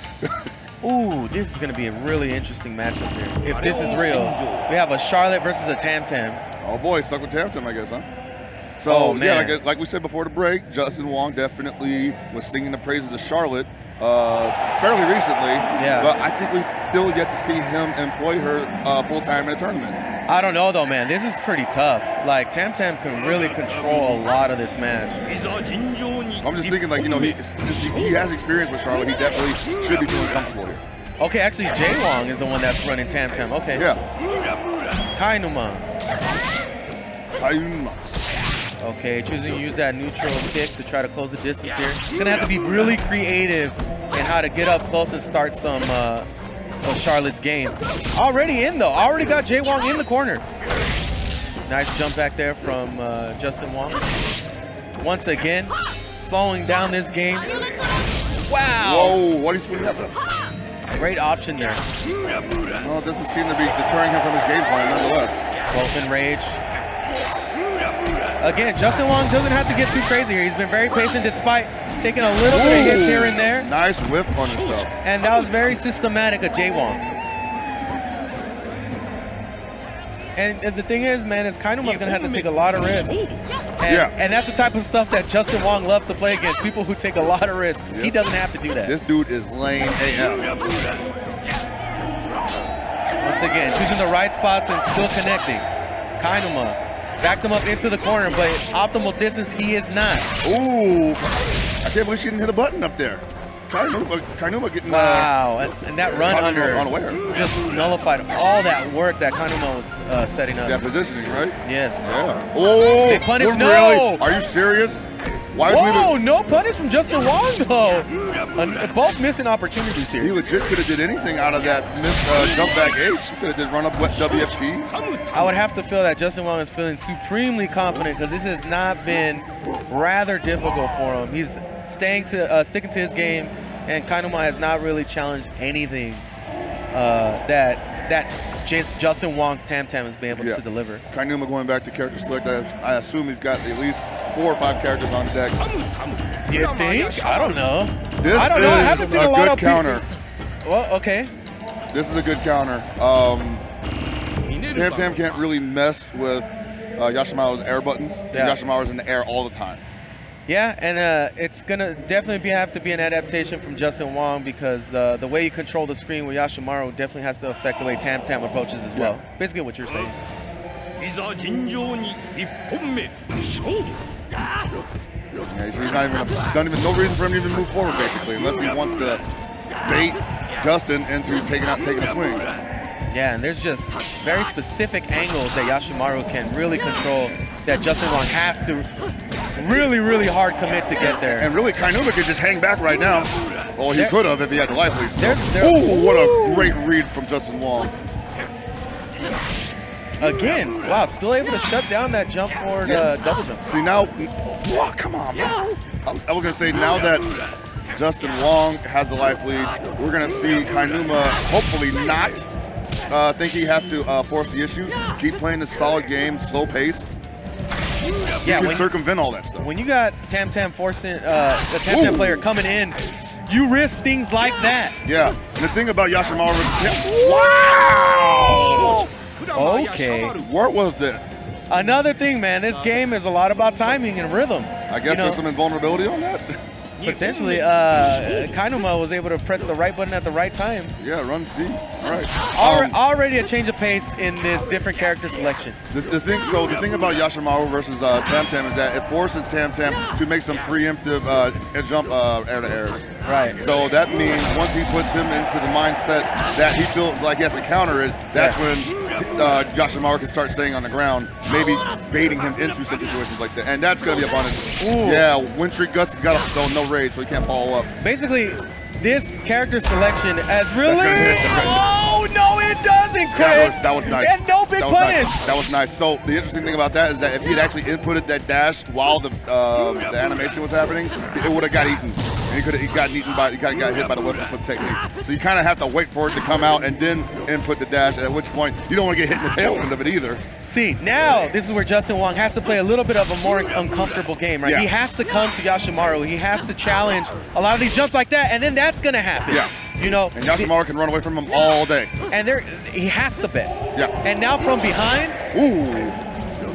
Ooh, this is gonna be a really interesting matchup here. If this is real, we have a Charlotte versus a Tam Tam. Oh boy, stuck with Tam Tam, I guess, huh? So, yeah, like we said before the break, Justin Wong definitely was singing the praises of Charlotte fairly recently. Yeah. But I think we still yet to see him employ her full-time in a tournament. I don't know, though, man. This is pretty tough. Like, Tam Tam can really control a lot of this match. I'm just thinking, like, you know, since he has experience with Charlotte, he definitely should be feeling comfortable here. Okay, actually, Jay Wong is the one that's running Tam Tam. Okay. Yeah. Kainuma. Kainuma. Okay, choosing to use that neutral kick to try to close the distance here. Gonna have to be really creative in how to get up close and start some of Charlotte's game. Already in, though. Already got Jay Wong in the corner. Nice jump back there from Justin Wong. Once again, slowing down this game. Wow! Whoa, what is swinging up? Great option there. Well, it doesn't seem to be deterring him from his game plan, nonetheless. Both in rage. Again, Justin Wong doesn't have to get too crazy here. He's been very patient despite taking a little bit of hits here and there. Nice whiff punish, though. And that was very systematic of Jay Wong. And the thing is, man, is Kainuma's going to have to take a lot of risks. And that's the type of stuff that Justin Wong loves to play against, people who take a lot of risks. He doesn't have to do that. This dude is lame AF. Once again, choosing the right spots and still connecting. Kainuma backed him up into the corner, but optimal distance, he is not. Ooh, I can't believe she didn't hit a button up there. Kainuma getting wow, and that run under on where? just nullified all that work that Kainuma was setting up. Yeah, positioning, right? Yes. Yeah. Oh, big punish, no! Really? Are you serious? Why Whoa, no punish from Justin Wong, though. Both missing opportunities here. He legit could have did anything out of that missed jump back H. He could have did run up WFT. I would have to feel that Justin Wong is feeling supremely confident because this has not been rather difficult for him. He's sticking to his game, and Kainuma has not really challenged anything that Justin Wong's Tam Tam has been able to deliver. Kainuma going back to character select. I assume he's got at least 4 or 5 characters on the deck. You think? I don't know. This I don't know. I haven't seen a lot of counter. Well, okay. This is a good counter. Tam Tam can't really mess with Yashimaru's air buttons. Yeah. Yashimaru's in the air all the time. Yeah, and it's gonna definitely have to be an adaptation from Justin Wong because the way you control the screen with Yashimaru definitely has to affect the way Tam Tam approaches as well. Basically, what you're saying. Yeah, so he's not even no reason for him to even move forward basically, unless he wants to bait Justin into taking a swing. Yeah, and there's just very specific angles that Yashimaru can really control that Justin Wong has to really hard commit to get there. And really, Kainuma could just hang back right now. Well, he could have if he had the life leads. Ooh, what a great read from Justin Wong. Again, wow, still able to shut down that jump forward double jump. See now, oh, come on, bro. I was going to say, now that Justin Wong has the life lead, we're going to see Kainuma hopefully not think he has to force the issue. Keep playing this solid game, slow pace. Yeah, you can circumvent all that stuff. When you got Tam Tam forcing the Tam Tam player coming in, you risk things like that. Yeah, and the thing about Yashimaru is, wow! Okay. What was that? Another thing, man, this game is a lot about timing and rhythm. I guess there's some invulnerability on that. potentially Kainuma was able to press the right button at the right time. Yeah, run C. All right. Already a change of pace in this different character selection. The thing about Yashimaru versus Tam is that it forces Tam to make some preemptive jump air-to-airs. Right. So that means once he puts him into the mindset that he feels like he has to counter it, that's when Yashimaru can start staying on the ground, maybe baiting him into some situations like that. And that's going to be a bonus. Ooh. Yeah, Wintry Gus has got no rage, so he can't follow up. Basically, this character selection has really... Oh, no, it doesn't, Chris. That was nice. And no big punish. Nice. That was nice. So the interesting thing about that is that if he had actually inputted that dash while the animation was happening, it would have got eaten. And he got hit by the weapon flip technique. So you kind of have to wait for it to come out and then input the dash, at which point you don't want to get hit in the tail end of it either. See, now this is where Justin Wong has to play a little bit of a more uncomfortable game, right? Yeah. He has to come to Yashimaru. He has to challenge a lot of these jumps like that, and then that's going to happen. Yeah. You know, and Yashimaru can run away from him all day. And he has to bet. Yeah. And now from behind,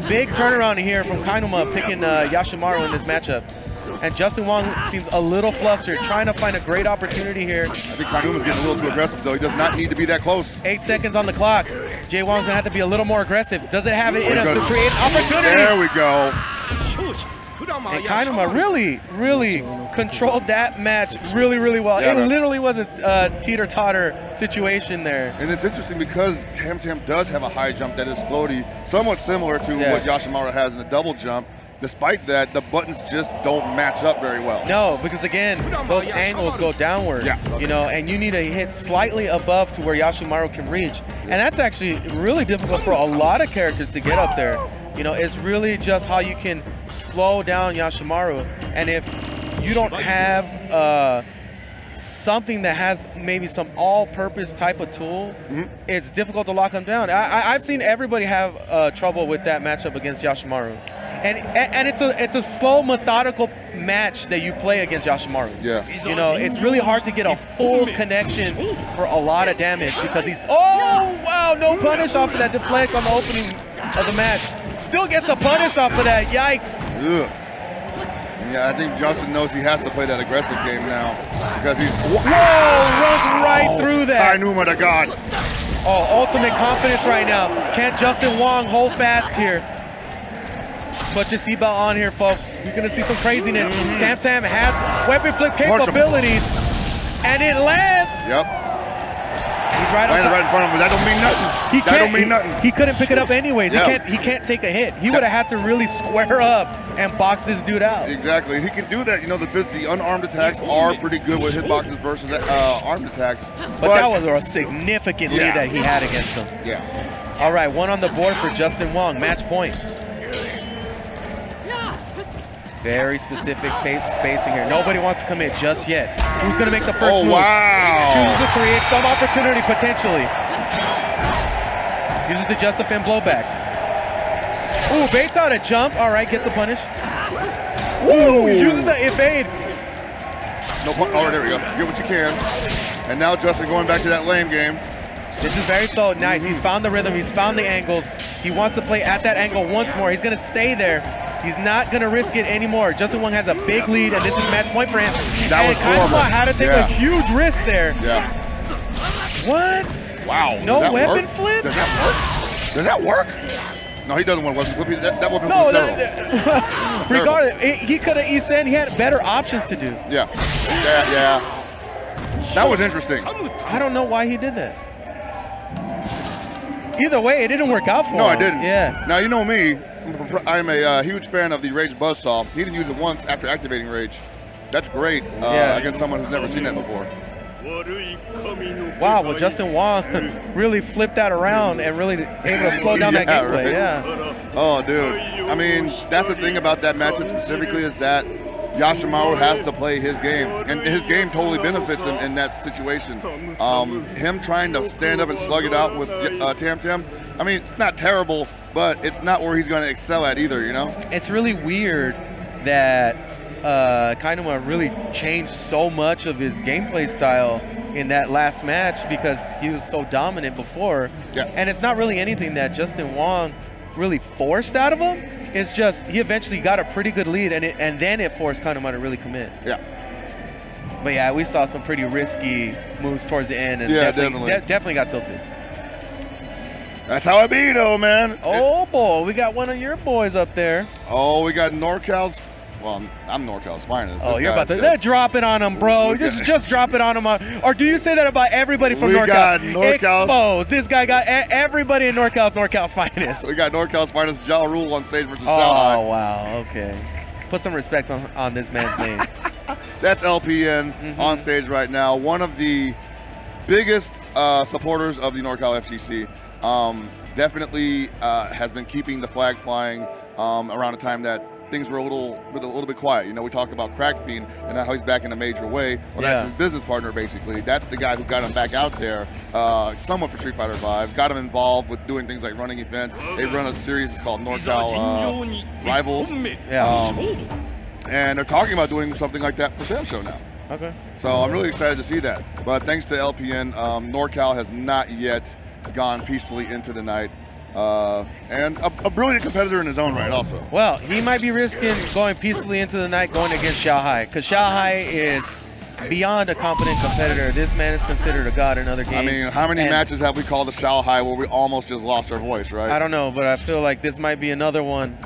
big turnaround here from Kainuma picking Yashimaru in this matchup. And Justin Wong seems a little flustered, trying to find a great opportunity here. I think Kainuma's getting a little too aggressive, though. He does not need to be that close. 8 seconds on the clock. Jay Wong's going to have to be a little more aggressive. Does it have it in him to create opportunity? There we go. And Kainuma really controlled that match really well. Yeah, it literally was a teeter-totter situation there. And it's interesting because Tam does have a high jump that is floaty, somewhat similar to what Yashimaru has in the double jump. Despite that, the buttons just don't match up very well. No, because again, those angles go downward. Yeah. You know, and you need to hit slightly above to where Yashimaru can reach. And that's actually really difficult for a lot of characters to get up there. You know, it's really just how you can slow down Yashimaru. And if you don't have something that has maybe some all-purpose type of tool, it's difficult to lock him down. I've seen everybody have trouble with that matchup against Yashimaru. And it's a slow, methodical match that you play against Yashimaru. Yeah. You know, it's really hard to get a full connection for a lot of damage because he's... Oh, wow, no punish off of that deflect on the opening of the match. Still gets a punish off of that. Yikes. Ugh. Yeah, I think Justin knows he has to play that aggressive game now because he's... Whoa, runs right through that. Kainuma to God. Oh, ultimate confidence right now. Can't Justin Wong hold fast here? Put your seatbelt on here, folks. You're going to see some craziness. Tam has weapon flip capabilities, and it lands. Yep. He's right on top. Right in front of him, but that don't mean nothing. That don't mean nothing. He couldn't pick it up anyways. Yeah. He can't take a hit. He would have had to really square up and box this dude out. Exactly, and he can do that. You know, the unarmed attacks are pretty good with hitboxes versus armed attacks. But that was a significant lead that he had against him. Yeah. All right, one on the board for Justin Wong. Match point. Very specific spacing here. Nobody wants to commit just yet. Who's going to make the first move? Wow. Chooses to create some opportunity potentially. Uses the just defend blowback. Ooh, baits out a jump. All right, gets a punish. Ooh, uses the evade. No punish. Oh, there we go. Get what you can. And now Justin going back to that lame game. This is very slow. Nice. He's found the rhythm. He's found the angles. He wants to play at that angle once more. He's going to stay there. He's not going to risk it anymore. Justin Wong has a big lead, and this is match point for him. That was horrible. Kainuma had to take a huge risk there. Yeah. What? Wow. No weapon flip? Does that work? Does that work? No, he doesn't want weapon flip. That weapon flip is terrible. Regardless, he could have ESN. He had better options to do. Yeah. Yeah. That was interesting. I don't know why he did that. Either way, it didn't work out for him. No, it didn't. Yeah. Now, you know me. I'm a huge fan of the Rage Buzzsaw. He didn't use it once after activating Rage. That's great against someone who's never seen that before. Wow, well, Justin Wong really flipped that around and really able to slow down that gameplay. Right? Yeah. Oh, dude. I mean, that's the thing about that matchup specifically is that Yashimaru has to play his game, and his game totally benefits him in that situation. Him trying to stand up and slug it out with Tam, I mean, it's not terrible, but it's not where he's going to excel at either, you know? It's really weird that Kainuma really changed so much of his gameplay style in that last match because he was so dominant before. Yeah. And it's not really anything that Justin Wong really forced out of him. It's just he eventually got a pretty good lead, and then it forced Kainuma to really commit. Yeah. But yeah, we saw some pretty risky moves towards the end, and definitely got tilted. That's how it be, though, man. Oh, boy, we got one of your boys up there. Oh, we got NorCal's. Well, I'm NorCal's finest. Oh, you're about to drop it on him, bro. Just drop it on him. Or do you say that about everybody from NorCal? Got NorCal's. Exposed. This guy got everybody in NorCal's finest. We got NorCal's finest Ja Rule on stage versus Shodown. Oh, wow. Okay. Put some respect on this man's name. That's LPN on stage right now. One of the biggest supporters of the NorCal FGC. Definitely has been keeping the flag flying around a time that things were a little bit quiet. You know, we talk about Crack Fiend and how he's back in a major way. Well, that's his business partner, basically. That's the guy who got him back out there, somewhat for Street Fighter V, got him involved with doing things like running events. They run a series called NorCal Rivals. And they're talking about doing something like that for Sam Show now. Okay. So I'm really excited to see that. But thanks to LPN, NorCal has not yet gone peacefully into the night. And a brilliant competitor in his own right also. Well, he might be risking going peacefully into the night going against Xiaohai, because Xiaohai is beyond a competent competitor. This man is considered a god in other games. I mean, how many matches have we called the Xiaohai where we almost just lost our voice, right? I don't know, but I feel like this might be another one.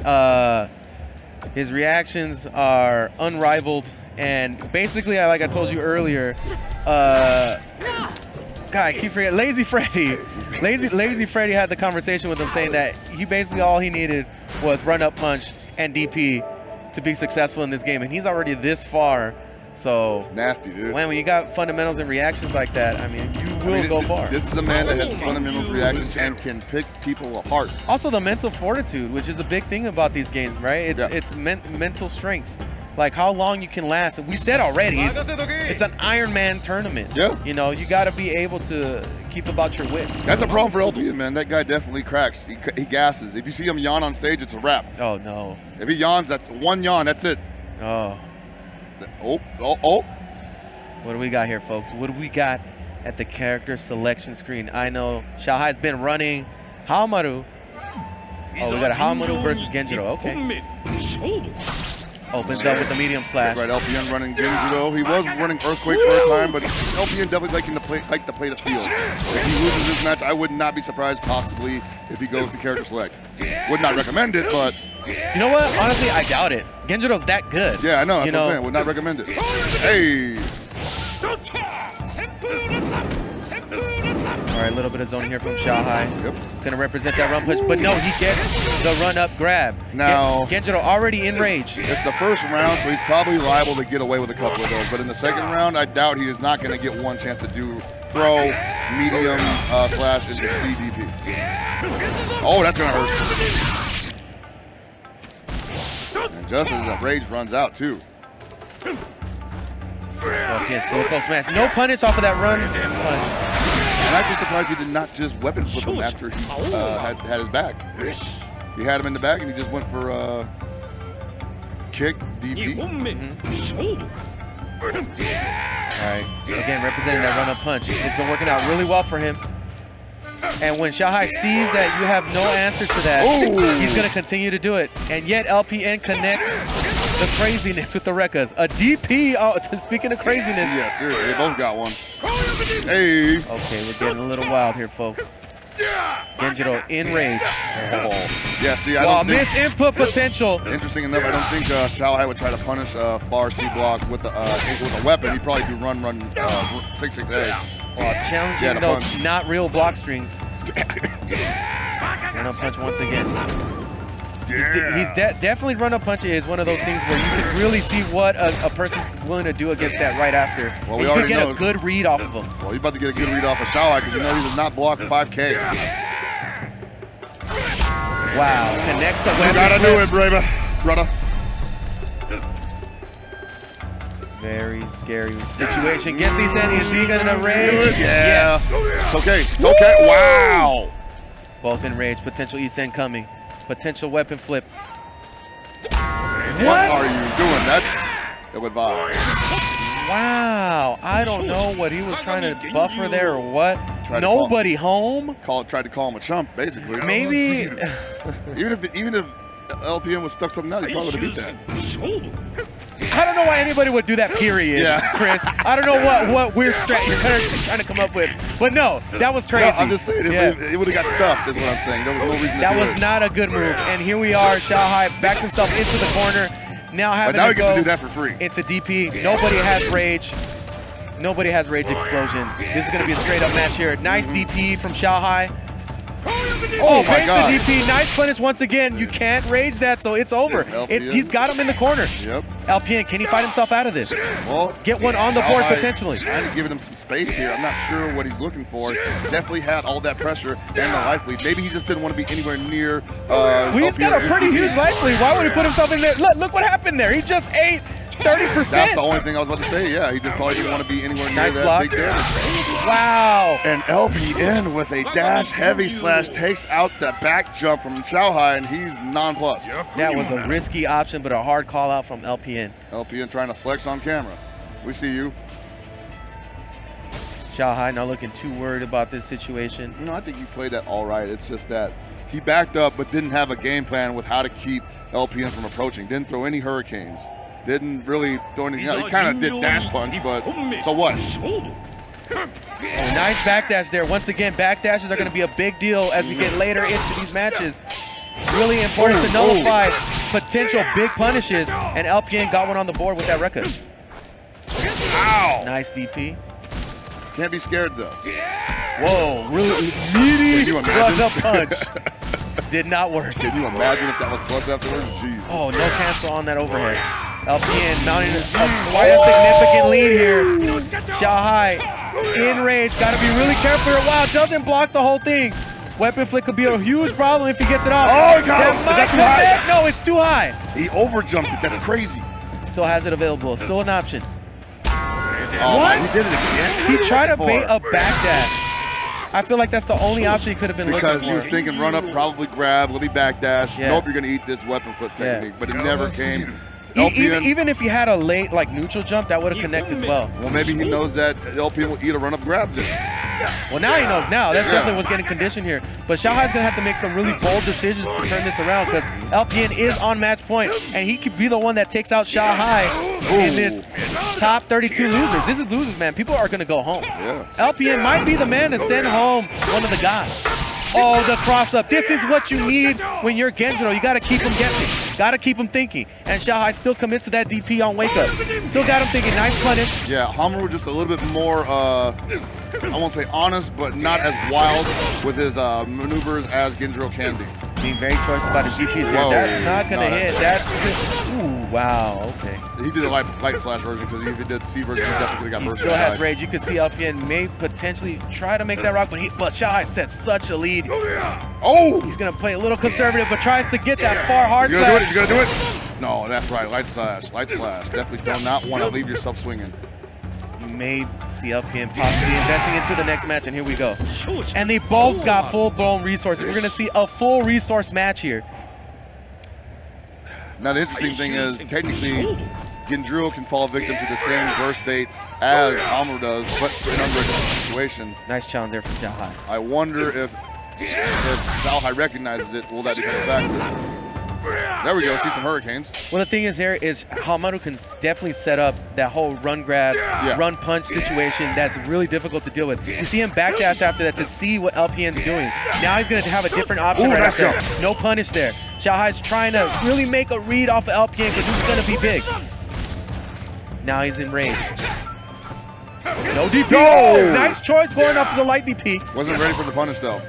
His reactions are unrivaled, and basically, like I told you earlier, God, I keep forgetting. Lazy Freddy. Lazy Freddy had the conversation with him saying that he basically all he needed was run up punch and DP to be successful in this game, and he's already this far. So it's nasty, dude. When you got fundamentals and reactions like that, I mean, you will go far. This is a man that has fundamentals, reactions, and can pick people apart. Also, the mental fortitude, which is a big thing about these games, right? It's mental strength. Like how long you can last. And we said already, it's an Iron Man tournament. Yeah. You know, you got to be able to keep about your wits. That's a problem for LP, man. That guy definitely cracks. He gasses. If you see him yawn on stage, it's a wrap. Oh, no. If he yawns, that's one yawn. That's it. Oh. Oh. What do we got here, folks? What do we got at the character selection screen? I know Xiaohai's been running Haomaru. Oh, we got a Haomaru versus Genjiro. Okay. Opens up with the medium slash. That's right, LPN running Genjiro. He was running Earthquake for a time, but LPN definitely like to play the field. If he loses this match, I would not be surprised possibly if he goes to character select. Would not recommend it, but... You know what? Honestly, I doubt it. Genjiro's that good. Yeah, I know. That's what I'm saying. Would not recommend it. Hey! All right, a little bit of zone here from Xiaohai. Yep. Gonna represent that run punch, but no, he gets the run-up grab. Now, Genjiro already in rage. It's the first round, so he's probably liable to get away with a couple of those. But in the second round, I doubt he is not going to get one chance to throw medium slash into CDP. Oh, that's going to hurt. And just as the rage runs out, too. Okay, still a close match. No punish off of that run punch. I'm actually surprised he did not just weapon flip him after he had his back. He had him in the back and he just went for kick, DP. All right, again, representing that run-up punch. It's been working out really well for him. And when Xiaohai sees that you have no answer to that, he's going to continue to do it. And yet LPN connects the craziness with the Rekkas. A DP, speaking of craziness. Yeah, seriously, they both got one. Hey. Okay, we're getting a little wild here, folks. Genjiro in rage. Yeah, see, I don't think... missed input potential. Interesting enough, I don't think Xiaohai would try to punish far C block with a weapon. He'd probably do run 6-6A. Challenging those not real block strings. Run up punch once again. He's definitely run up punch is one of those things where you can really see what a person's willing to do against that right after. Well, you could get a good read off of him. Well, you're about to get a good read off of Xiaohai because you know he does not block 5K. Wow, connects the weapon. You gotta do it, brother. Very scary situation. Gets these in. Is he gonna rage? Yeah. Yes. It's okay. It's okay. Wow. Both in rage. Potential E-Sen coming. Potential weapon flip. What are you doing? That's a good vibe. Wow. I don't know what he was trying to buffer there or what. Nobody home? Tried to call him a chump, basically. Maybe. even if LPN was stuck something out, he probably would have beat that. I don't know why anybody would do that, period, Chris. I don't know what weird strat you're trying to come up with. But no, that was crazy. No, I'm just saying, it would have got stuffed is what I'm saying. There was no reason to do it. That was not a good move. And here we are, Xiaohai backed himself into the corner. Now having he to gets go to do that for free. Into DP. Nobody has rage. Nobody has rage explosion. This is going to be a straight up match here. Nice DP from Xiaohai. Oh my God. DP, nice punish once again. You can't rage that, so it's over. He's got him in the corner. Yep. LPN, can he fight himself out of this? Well, get one on the board potentially. Trying to give him some space here. I'm not sure what he's looking for. Definitely had all that pressure and the life lead. Maybe he just didn't want to be anywhere near. He's got a pretty huge life lead. Why would he put himself in there? Look what happened there. He just ate 30%. That's the only thing I was about to say. Yeah, he just probably didn't want to be anywhere near that big damage. Wow. And LPN with a dash heavy slash takes out the back jump from Xiaohai, and he's nonplussed. That was a risky option, but a hard call out from LPN. LPN trying to flex on camera. We see you. Xiaohai not looking too worried about this situation. You know, I think he played that all right. It's just that he backed up but didn't have a game plan with how to keep LPN from approaching. Didn't throw any hurricanes. Didn't really throw any. He kind of did dash punch, but so what? Nice backdash there. Once again, backdashes are going to be a big deal as we get later into these matches. Really important to nullify potential big punishes, and LPN got one on the board with that record. Ow! Nice DP. Can't be scared though. Whoa, really meaty plus-up punch. Did not work. Can you imagine if that was plus afterwards? Jesus. Oh, no cancel on that overhead. LPN mounting quite a significant lead here. Xiaohai in rage. Got to be really careful here. Wow, doesn't block the whole thing. Weapon flick could be a huge problem if he gets it off. Oh, God. Is that too high? No, it's too high. He overjumped it. That's crazy. Still has it available. Still an option. Oh, what? He did it again. He tried to bait a backdash. I feel like that's the only option he could have been looking for. Because he was thinking run up, probably grab, let me backdash. Nope, you're going to eat this weapon flip technique. But it never came. Even if he had a late neutral jump, that would have connected as well. Well, maybe he knows that LPN will eat a run-up grab then. Well, now he knows. Now that's definitely what's getting conditioned here. But Xiaohai's gonna have to make some really bold decisions to turn this around because LPN is on match point, and he could be the one that takes out Xiaohai in this top 32 losers. This is losers, man. People are gonna go home. LPN might be the man to send home one of the guys. Oh, the cross-up. This is what you need when you're Genjiro. You got to keep him guessing. Got to keep him thinking. And Xiaohai still commits to that DP on wake-up. Still got him thinking. Nice punish. Yeah, Hamaru just a little bit more, I won't say honest, but not as wild with his maneuvers as Genjiro can be. Being very choice about his DPs here. That's not going to hit. That's ooh, wow, okay. He did a light slash version because if he did C version, he definitely got He burst. Still has rage. You can see LPN may potentially try to make that rock, but Xiaohai sets such a lead. Oh! He's going to play a little conservative, but tries to get that far hard slash. He's going to do it? No, that's right. Light slash. Light slash. Definitely do not want to leave yourself swinging. May see LPN possibly investing into the next match, and here we go. And they both got full-blown resources. We're going to see a full resource match here. Now, the interesting thing is, technically, Genjiro can fall victim to the same burst bait as Hamaru does, but in an unbreakable situation. Nice challenge there from Xiaohai. I wonder if Xiaohai recognizes it, will that become a factor? There we go, see some hurricanes. Well, the thing is here is Hamaru can definitely set up that whole run grab, run punch situation that's really difficult to deal with. You see him backdash after that to see what LPN's doing. Now he's going to have a different option right after. No punish there. Xiaohai's trying to really make a read off of LPN because this is going to be big. Now he's in range. No DP. Oh, nice choice going off of the light DP. Wasn't ready for the punish though.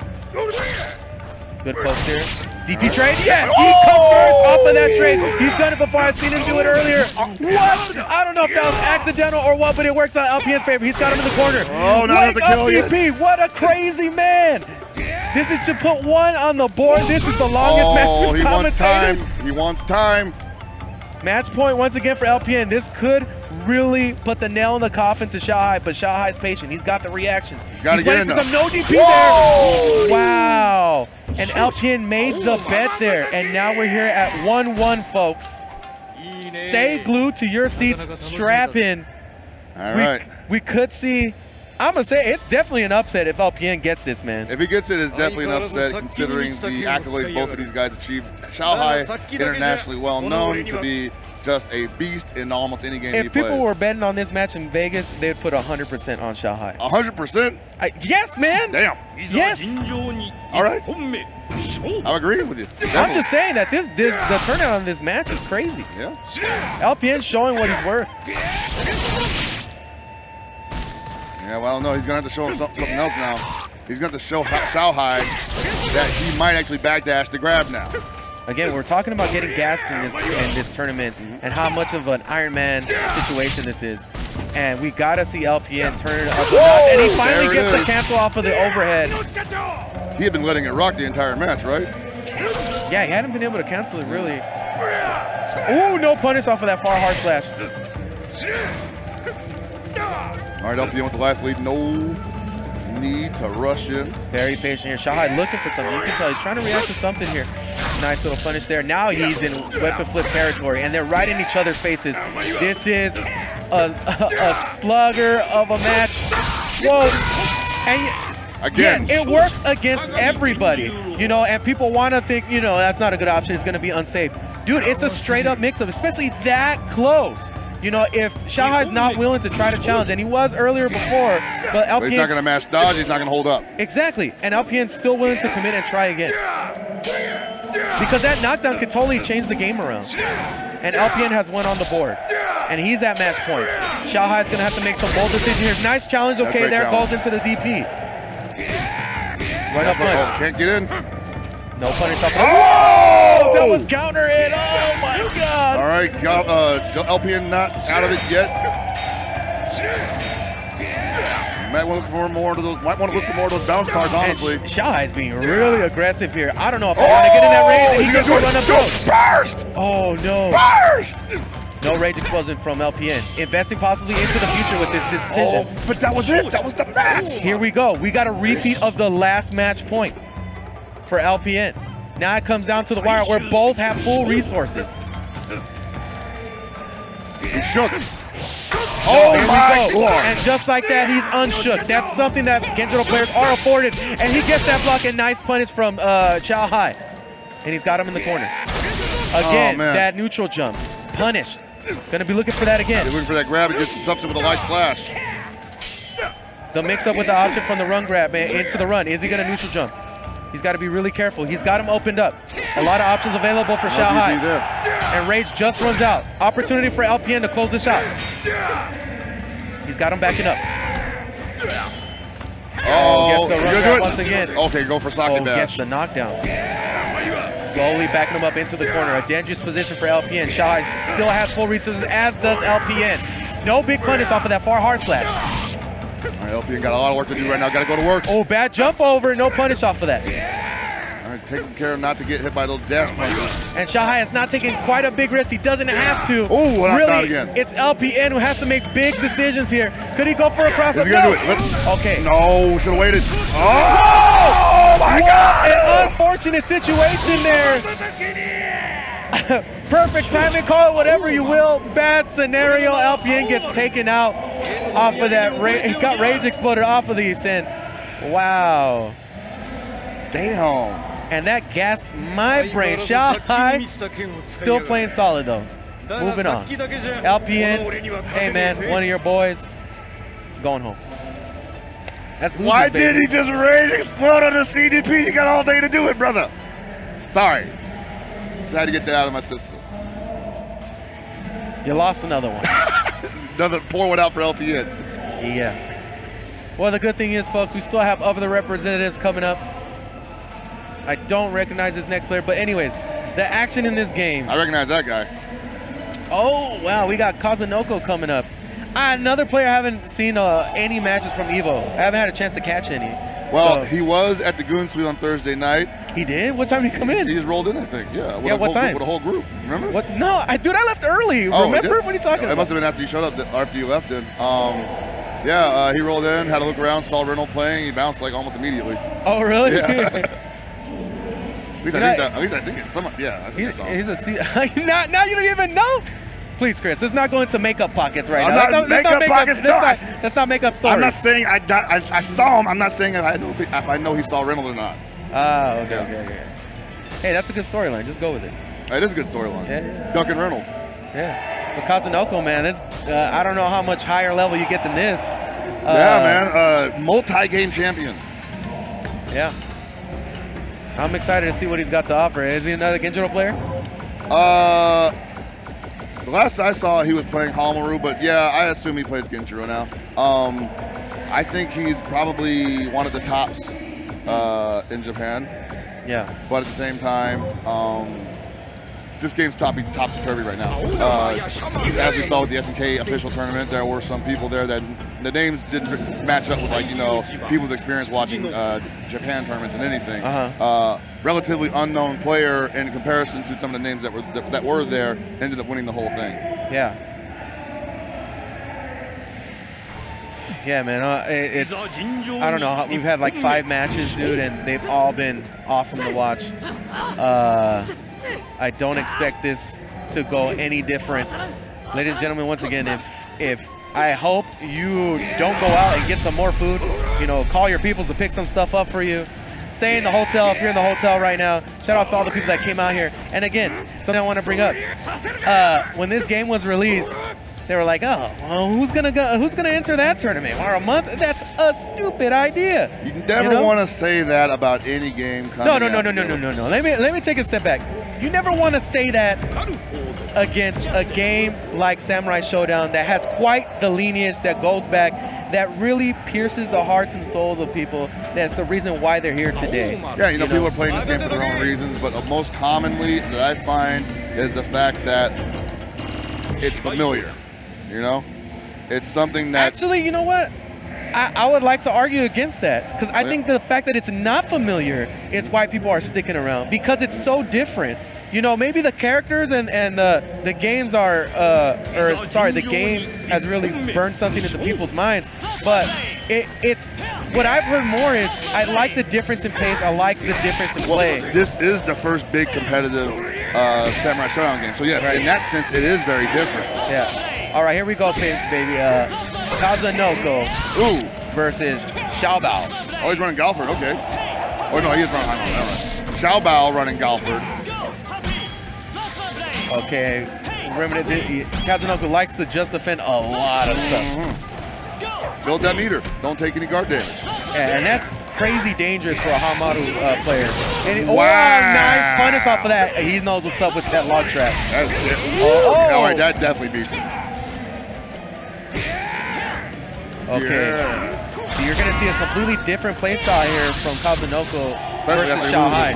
Good post here. DP trade, yes, he converts off of that trade. He's done it before, I've seen him do it earlier. What? I don't know if that was accidental or what, but it works out LPN's favor. He's got him in the corner. Oh, not the kill yet. DP, what a crazy man. This is to put one on the board. This is the longest match we've commentated. He wants time. Match point once again for LPN. This could really put the nail in the coffin to Xiaohai, but Xiaohai's patient. He's got the reactions. He's waiting for some no DP there. Wow. And LPN made the bet there. And now we're here at 1-1, folks. Stay glued to your seats. Strap in. All right. We could see, I'm going to say it's definitely an upset if LPN gets this, man. If he gets it, it's definitely an upset considering the accolades both of these guys achieved. Xiaohai, internationally well known to be just a beast in almost any game he plays. If people were betting on this match in Vegas, they'd put 100% on Xiaohai. 100%? Yes, man. Damn. Yes. All right. I'm agreeing with you. Definitely. I'm just saying that the turnout on this match is crazy. Yeah. LPN showing what he's worth. Yeah, well, I don't know. He's going to have to show him something else now. He's going to have to show Xiaohai that he might actually backdash the grab now. Again, we're talking about getting gassed in this tournament and how much of an Iron Man situation this is. And we got to see LPN turn it up a notch. And he finally gets the cancel off of the overhead. He had been letting it rock the entire match, right? Yeah, he hadn't been able to cancel it, really. Ooh, no punish off of that far hard slash. All right, LPN with the life lead. No need to rush in. Very patient here. Xiaohai looking for something. You can tell he's trying to react to something here. Nice little punish there. Now he's in weapon flip territory, and they're right in each other's faces. This is a slugger of a match. Whoa. And again, yeah, it works against everybody, you know, and people want to think, you know, that's not a good option. It's going to be unsafe. Dude, it's a straight up mix-up, especially that close. You know, if Xiaohai's not willing to try to challenge, and he was earlier before, but LPN... he's not going to mash dodge, he's not going to hold up. Exactly, and LPN's still willing to commit and try again. Because that knockdown could totally change the game around. And LPN has one on the board, and he's at match point. Xiaohai's going to have to make some bold decisions here. Nice challenge, okay, there goes into the DP. Right up punch. Can't get in. No punish off. Oh! That was counter hit. Oh my God! All right, LPN not out of it yet. Might want to look for more of those bounce cards, honestly. And Xiaohai's being really aggressive here. I don't know if I want to get in that range. And he gets a run up throw. Burst! Oh no! Burst! No rage explosion from LPN. Investing possibly into the future with this decision. Oh, but that was it. That was the match. Here we go. We got a repeat of the last match point for LPN. Now it comes down to the wire where both have full resources. He shook. Oh my God. And just like that, he's unshook. That's something that Genjiro players are afforded. And he gets that block and nice punish from Xiaohai. And he's got him in the corner. Again, that neutral jump. Punished. Gonna be looking for that again. Looking for that grab and get some substance with a light slash. The mix up with the option from the run grab into the run. Is he gonna neutral jump? He's got to be really careful. He's got him opened up. A lot of options available for Xiaohai. And Rage just runs out. Opportunity for LPN to close this out. He's got him backing up. Oh, gets the run grab once again. Okay, go for socket dash. Gets the knockdown. Slowly backing him up into the corner. A dangerous position for LPN. Xiaohai still has full resources, as does LPN. No big punish off of that far hard slash. All right, LPN got a lot of work to do right now. Got to go to work. Oh, bad jump over. No punish off of that. All right, taking care not to get hit by those dash punches. And Xiaohai has not taken quite a big risk. He doesn't have to. Oh, really, again. It's LPN who has to make big decisions here. Could he go for a cross-up? Is he going to do it? Okay. No, should have waited. Oh, my God. An unfortunate situation there. Perfect timing, call it whatever you will. Bad scenario. LPN gets taken out off of that. He got rage exploded off of these, and wow. Damn. And that gassed my brain. Xiaohai still playing solid though. Moving on. LPN, hey man, one of your boys going home. That's why did he just rage explode on the CDP? You got all day to do it, brother. Sorry. Just had to get that out of my system. You lost another one. Another pour one out for LPN. Yeah. Well, the good thing is, folks, we still have other representatives coming up. I don't recognize this next player, but anyways, the action in this game. I recognize that guy. Oh, wow, we got Kazunoko coming up. Another player I haven't seen any matches from EVO. I haven't had a chance to catch any. Well, he was at the Goon Suite on Thursday night. He did? What time did he come in? He just rolled in, I think. Yeah. What time? With a whole group. Remember? What? No, dude, I left early. Oh, remember? What are you talking about? It must have been after you showed up, after you left in. Yeah, he rolled in, had a look around, saw Reynolds playing. He bounced like almost immediately. Oh, really? Yeah. At least I think it's some. Yeah, I think I saw him. He's a now you don't even know. Please, Chris, let's not go into makeup pockets right now. That's not makeup stories. I'm not saying I saw him. I'm not saying if I know he saw Reynolds or not. Oh, okay. Hey, that's a good storyline. Just go with it. It is a good storyline. Yeah. Duncan Reynolds. Yeah. But Kazunoko, man, this I don't know how much higher level you get than this. Yeah, man. Multi-game champion. Yeah. I'm excited to see what he's got to offer. Is he another Genjiro player? The last I saw, he was playing Hamaru, but yeah, I assume he plays Genjiro now. I think he's probably one of the tops in Japan. Yeah. But at the same time, this game's topsy-turvy right now. As we saw with the SNK official tournament, there were some people there that the names didn't match up with, like, you know, people's experience watching Japan tournaments and anything. Relatively unknown player in comparison to some of the names that were there ended up winning the whole thing. Yeah. Yeah, man. It's I don't know. We've had like 5 matches, dude, and they've all been awesome to watch. I don't expect this to go any different. Ladies and gentlemen, once again, if I hope you don't go out and get some more food, you know, call your peoples to pick some stuff up for you. Stay in the hotel if you're in the hotel right now. Shout out to all the people that came out here. And again, something I want to bring up. When this game was released, they were like, oh, well, who's gonna enter that tournament? Or a month? That's a stupid idea. You never want to say that about any game coming out. No. Let me take a step back. You never want to say that against a game like Samurai Shodown that has quite the lineage that goes back, that really pierces the hearts and souls of people. That's the reason why they're here today. Yeah, you know, people are playing this game for their own reasons, but most commonly that I find is the fact that it's familiar. You know, it's something that actually, you know what? I would like to argue against that, because I think the fact that it's not familiar is why people are sticking around, because it's so different. You know, maybe the characters and the games are, the game has really burned something into people's minds. But it's what I've heard more is I like the difference in pace. I like the difference in play. This is the first big competitive Samurai Shodown game. So yes, in that sense, it is very different. Yeah. All right, here we go, baby. Kazunoko versus Shodown. Oh, he's running Galford. Okay. Oh no, he is running. Shodown running Galford. Okay, remember Kazunoko likes to just defend a lot of stuff. Build that meter. Don't take any guard damage. Yeah, and that's crazy dangerous for a Hamaru player. And nice punish off of that. He knows what's up with that log trap. That's it. All right, that definitely beats him. Okay, so you're going to see a completely different playstyle here from Kazunoko versus Shanghai.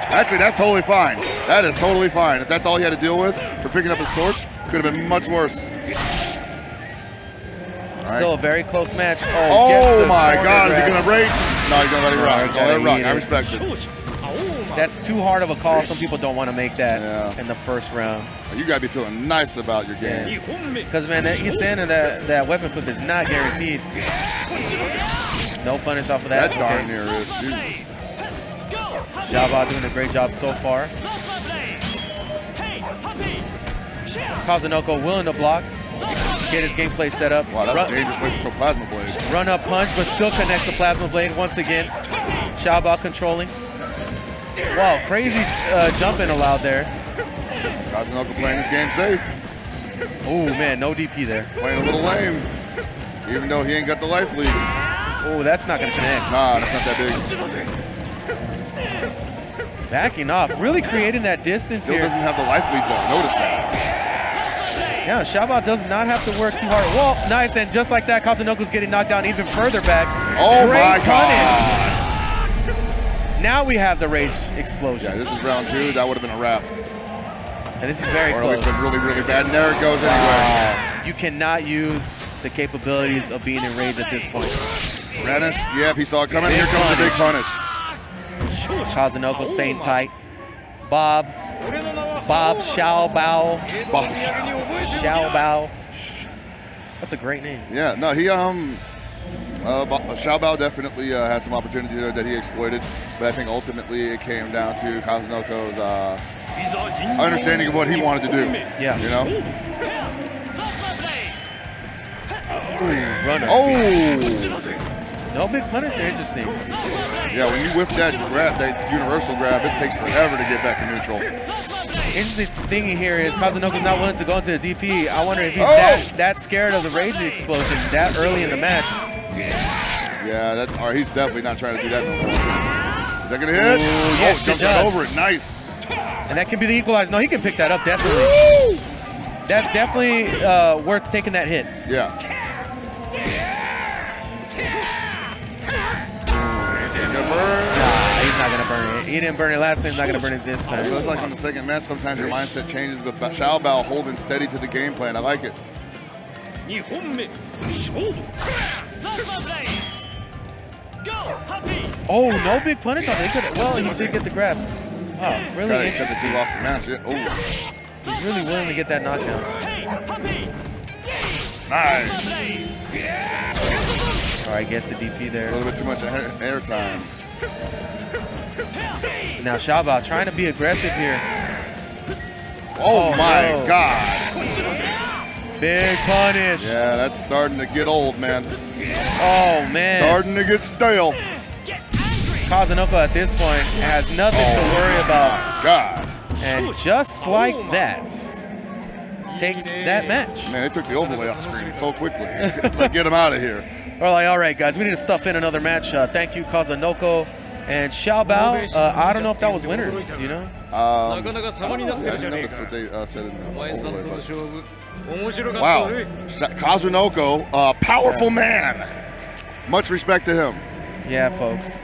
Actually, that's totally fine. That is totally fine. If that's all he had to deal with for picking up his sword, could have been much worse. Still a very close match. Oh my God, is he going to rage? No, he's going to let it rock. Let it rock. I respect it. That's too hard of a call. Some people don't want to make that in the first round. You got to be feeling nice about your game. Because, man, he's saying that weapon flip is not guaranteed. No punish off of that. That darn near is. Jesus. Xiaoba doing a great job so far. Kazunoko willing to block. Get his gameplay set up. Wow, that's a dangerous place to throw Plasma Blade. Run up punch, but still connects the Plasma Blade once again. Xiaoba controlling. Wow, crazy jumping allowed there. Kazunoko playing this game safe. Oh man, no DP there. Playing a little lame, even though he ain't got the life lead. Oh, that's not gonna connect. Nah, that's not that big. Backing off, really creating that distance Still here. Doesn't have the life lead though, notice that. Yeah, Xiaoba does not have to work too hard. Well, nice, and just like that, Kazunoko's getting knocked down even further back. Oh Great my punish. God. Now we have the rage explosion. Yeah, this is round 2. That would have been a wrap. And this is very close. Or at least been really, really bad. And there it goes anyway. You cannot use the capabilities of being in rage at this point. Renish, yep, he saw it coming. Here comes the big punish. Kazunoko staying tight. Bob Xiaobao. Xiaobao. That's a great name. Yeah, no, he Xiaobao definitely had some opportunity there that he exploited, but I think ultimately it came down to Kazunoko's understanding of what he wanted to do. Yeah. You know? Ooh, runner. Oh! No big punish there, interesting. Yeah, when you whip that grab, that universal grab, it takes forever to get back to neutral. interesting thing here is Kazunoko's not willing to go into the DP. I wonder if he's that scared of the rage explosion that early in the match. Yeah, or he's definitely not trying to do that no more. Is that gonna hit? Ooh, yes, jumps right over it. Nice. And that can be the equalizer. No, he can pick that up, definitely. Woo! That's definitely worth taking that hit. Yeah. Nah, he's not gonna burn it. He didn't burn it last time, he's not gonna burn it this time. It's like on the second match, sometimes your mindset changes, but Shodown holding steady to the game plan. I like it. Oh, no big punish on it. Well, he did get the grab. Oh, really interesting. He lost the match. Yeah. Oh. He's really willing to get that knockdown. Nice. Oh, I guess the DP there. A little bit too much air time. Now Shodown trying to be aggressive here. Oh my God. Big punish. Yeah, that's starting to get old, man. Oh, man. Starting to get stale. Kazunoko at this point has nothing to worry about. God. And just like that, takes that match. Man, they took the overlay off the screen so quickly. Like, get him out of here. We're like, all right, guys, we need to stuff in another match. Thank you, Kazunoko. And Shodown, I don't know if that was winner, you know? Yeah, I didn't notice what they said in the overlay. Wow. Kazunoko, powerful man. Much respect to him. Yeah, folks.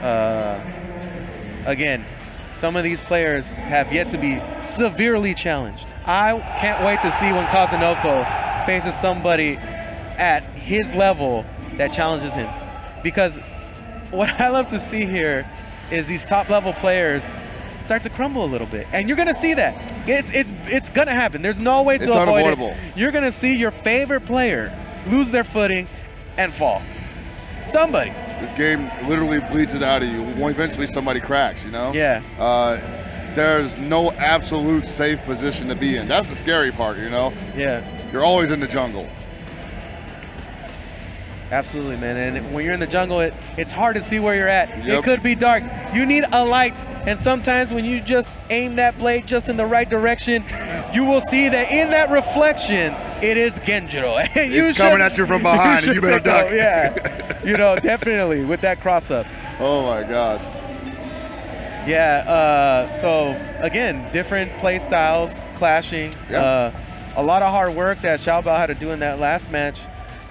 Again, some of these players have yet to be severely challenged. I can't wait to see when Kazunoko faces somebody at his level that challenges him. Because what I love to see here is these top level players start to crumble a little bit. And you're gonna see that. It's gonna happen. There's no way to avoid it. You're gonna see your favorite player lose their footing and fall. Somebody. This game literally bleeds it out of you. Eventually somebody cracks, you know? Yeah. There's no absolute safe position to be in. That's the scary part, you know? Yeah. You're always in the jungle. Absolutely, man. And when you're in the jungle, it's hard to see where you're at. Yep. It could be dark. You need a light. And sometimes when you just aim that blade just in the right direction, you will see that in that reflection, it is Genjiro. And it's coming at you from behind, and you better duck. Yeah, you know, definitely with that cross-up. Oh, my God. Yeah, so, again, different play styles, clashing. Yeah. A lot of hard work that Shodown had to do in that last match.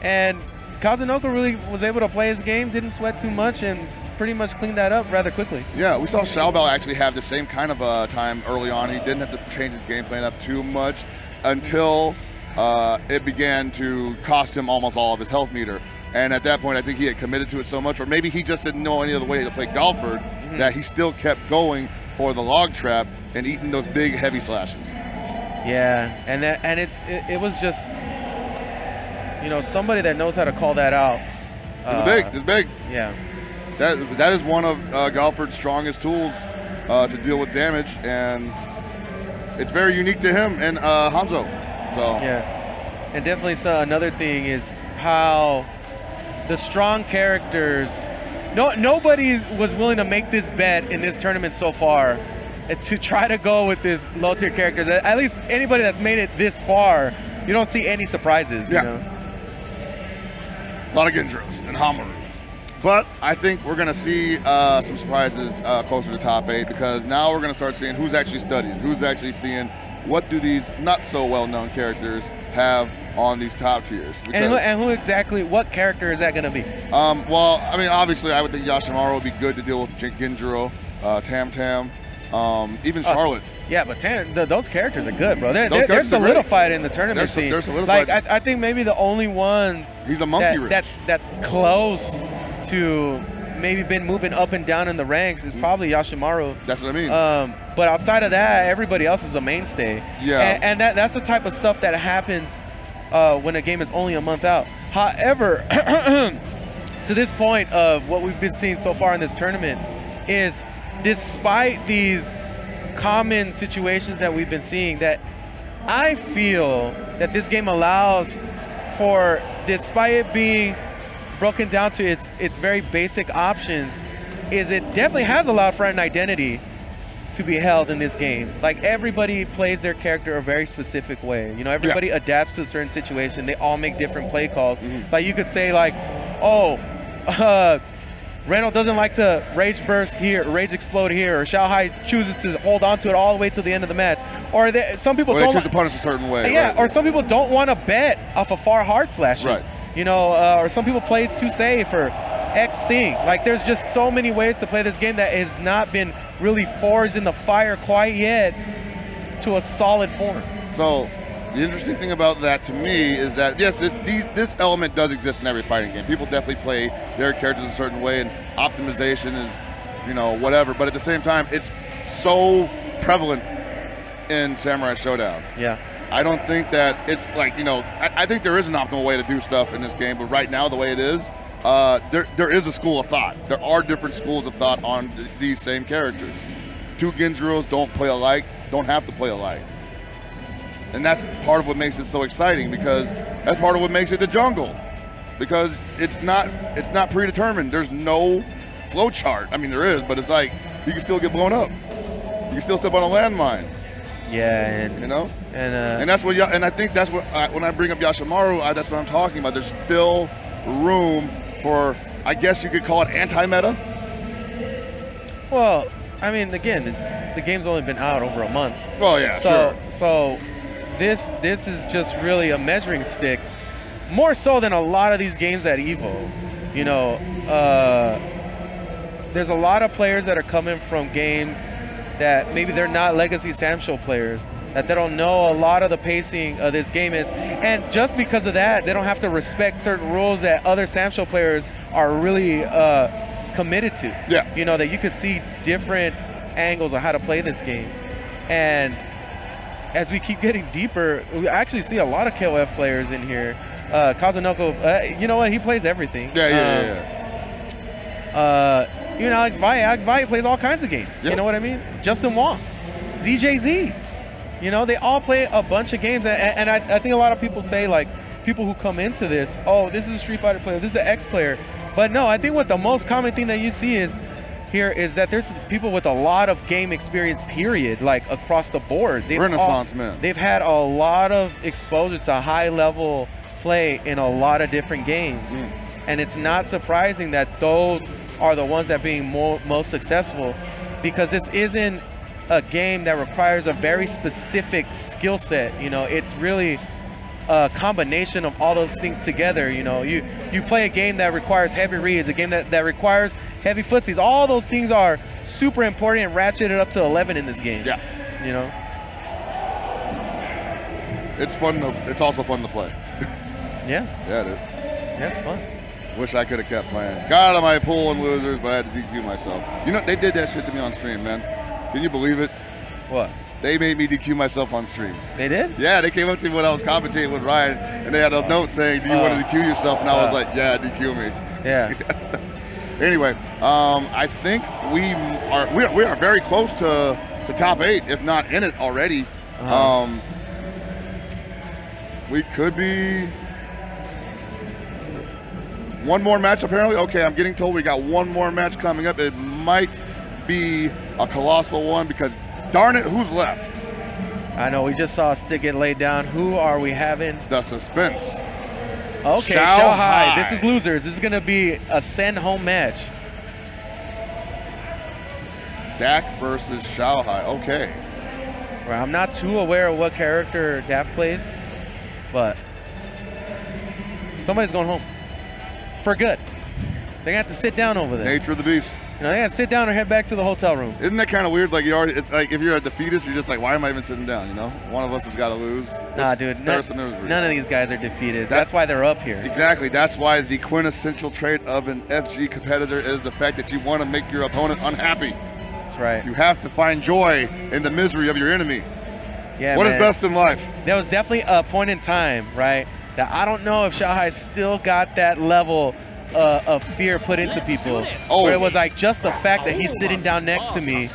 And Kazunoko really was able to play his game, didn't sweat too much, and pretty much cleaned that up rather quickly. Yeah, we saw Shodown actually have the same kind of time early on. He didn't have to change his game plan up too much until it began to cost him almost all of his health meter. And at that point, I think he had committed to it so much, or maybe he just didn't know any other way to play Galford, that he still kept going for the log trap and eating those big, heavy slashes. Yeah, and it was just, you know, somebody that knows how to call that out. It's big. Yeah. That is one of Galford's strongest tools to deal with damage, and it's very unique to him and Hanzo. So yeah, and definitely another thing is how the strong characters. Nobody was willing to make this bet in this tournament so far to try to go with this low tier characters. At least anybody that's made it this far, you don't see any surprises. Yeah. You know? A lot of Genjiros and Hamarus. But I think we're going to see some surprises closer to top 8, because now we're going to start seeing who's actually studying, who's actually seeing what do these not so well-known characters have on these top tiers. And who exactly, what character is that going to be? Well, I mean, obviously, I would think Yashimaru would be good to deal with Genjiro, Tam Tam, even Charlotte. Yeah, but those characters are good, bro. They're solidified in the tournament scene. They're solidified. Like, I think maybe the only ones he's a monkey that's close to maybe been moving up and down in the ranks is probably Yashimaru. That's what I mean. But outside of that, everybody else is a mainstay. Yeah. And that's the type of stuff that happens when a game is only a month out. However, to this point of what we've been seeing so far in this tournament is, despite these common situations that we've been seeing, that I feel that this game allows for, despite it being broken down to its very basic options, is it definitely has allowed for an identity to be held in this game. Like, everybody plays their character a very specific way. You know, everybody adapts to a certain situation. They all make different play calls. Like, you could say, like, oh, Reyno doesn't like to rage burst here, rage explode here, or Xiaohai chooses to hold on to it all the way to the end of the match. Or some people don't choose to punish a certain way. Yeah, right? Or some people don't want to bet off of far hard slashes. Right. You know, or some people play too safe or X thing. Like, there's just so many ways to play this game that has not been really forged in the fire quite yet to a solid form. So the interesting thing about that to me is that, yes, this element does exist in every fighting game. People definitely play their characters a certain way, and optimization is, you know, whatever. But at the same time, it's so prevalent in Samurai Shodown. Yeah. I don't think that it's like, you know, I think there is an optimal way to do stuff in this game, but right now, the way it is, there is a school of thought. There are different schools of thought on these same characters. Two Genjiros don't play alike, don't have to play alike. And that's part of what makes it so exciting, because that's part of what makes it the jungle. Because it's not predetermined. There's no flow chart. I mean, there is, but it's like you can still get blown up. You can still step on a landmine. Yeah, and you know, and that's what. And I think that's what when I bring up Yashimaru, that's what I'm talking about. There's still room for, I guess you could call it anti-meta. Well, I mean, again, the game's only been out over a month. Well, yeah, sure. So this is just really a measuring stick, more so than a lot of these games at EVO. You know, there's a lot of players that are coming from games that maybe they're not legacy Samsho players, that they don't know a lot of the pacing of this game is. And just because of that, they don't have to respect certain rules that other Samsho players are really committed to. Yeah. You know, that you could see different angles of how to play this game. And as we keep getting deeper, we actually see a lot of KOF players in here. Kazunoko, you know what, he plays everything. Even Alex Valle plays all kinds of games. Yep. You know what I mean? Justin Wong, ZJZ. You know, they all play a bunch of games. And I think a lot of people say, like, people who come into this, oh, this is a Street Fighter player, this is an X player. But no, I think what the most common thing that you see is that there's people with a lot of game experience, period, like across the board. Renaissance men. They've had a lot of exposure to high-level play in a lot of different games. And it's not surprising that those are the ones that are being most successful, because this isn't a game that requires a very specific skill set. You know, it's really a combination of all those things together. You know, you play a game that requires heavy reads, a game that requires heavy footsies. All those things are super important and ratcheted up to 11 in this game. Yeah. You know? It's fun it's also fun to play. Yeah. Yeah, dude. Yeah, it's fun. Wish I could have kept playing. Got out of my pool and losers, but I had to DQ myself. You know, they did that shit to me on stream, man. Can you believe it? What? They made me DQ myself on stream. They did? Yeah, they came up to me when I was commentating with Ryan, and they had a note saying, do you want to DQ yourself? And I was like, yeah, DQ me. Yeah. Anyway, I think we are very close to top 8, if not in it already. We could be one more match, apparently. Okay, I'm getting told we got one more match coming up. It might be a colossal one, because darn it, who's left? I know, we just saw a stick get laid down. Who are we having? The suspense. Okay, Xiaohai. This is losers. This is going to be a send home match. Dak versus Xiaohai. Okay. Well, I'm not too aware of what character Dak plays, but somebody's going home. For good. They're going to have to sit down over there. Nature of the beast. You know, they got to sit down or head back to the hotel room. Isn't that kind of weird? Like, it's like if you're a defeatist, you're just like, why am I even sitting down, you know? One of us has got to lose. Nah, dude, none of these guys are defeatists. That's why they're up here. Exactly. That's why the quintessential trait of an FG competitor is the fact that you want to make your opponent unhappy. That's right. You have to find joy in the misery of your enemy. Yeah, What is best in life? There was definitely a point in time, right, that I don't know if Xiaohai still got that level of fear put into people. Where it was like, just the fact that he's sitting down next to me,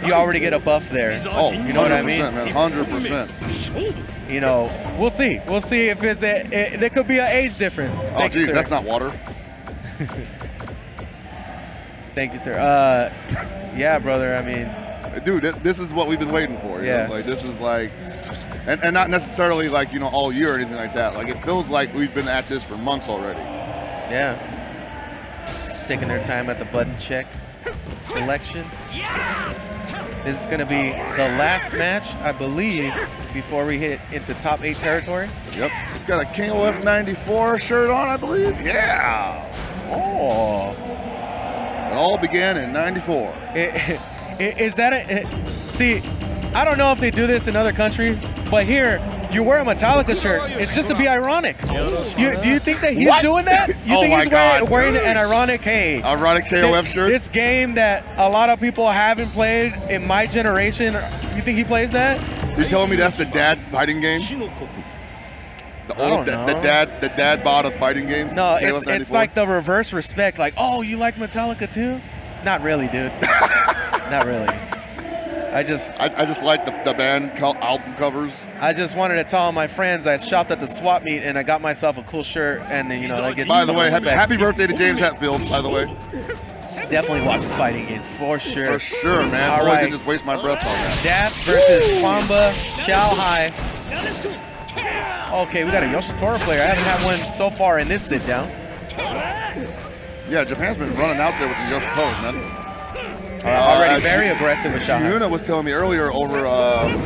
you already get a buff there. Oh, you know what I mean? Man, 100%. You know, we'll see. We'll see if it's there could be an age difference. Oh, geez, that's not water. Thank you, sir. Yeah, brother. I mean, dude, this is what we've been waiting for. You know? Like, this is like, and not necessarily like, you know, all year or anything like that. Like, it feels like we've been at this for months already. Yeah. Taking their time at the button check selection. This is going to be the last match, I believe, before we hit into top 8 territory. Yep. We've got a KOF 94 shirt on, I believe. Yeah. Oh. It all began in 94. Is that a... See, I don't know if they do this in other countries, but here, you wear a Metallica shirt. It's just to be ironic. Do you think that he's doing that? You think he's wearing an ironic, hey. Ironic KOF shirt? This game that a lot of people haven't played in my generation, you think he plays that? You telling me that's the dad fighting game? The dad bod of fighting games? No, it's like the reverse respect. Like, oh, you like Metallica too? Not really, dude. Not really. I just like the band album covers. I just wanted to tell all my friends I shopped at the swap meet and I got myself a cool shirt, and you know, that gets. By the way, happy birthday to James Hetfield. By the way, definitely watches fighting games for sure. For sure, man. All right, didn't just waste my breath on that. Daft versus Kwamba Xiaohai. Okay, we got a Yoshitora player. I haven't had one so far in this sit down. Yeah, Japan's been running out there with the Yoshitoras, man. Already very aggressive with Xiaohai. Yuna was telling me earlier over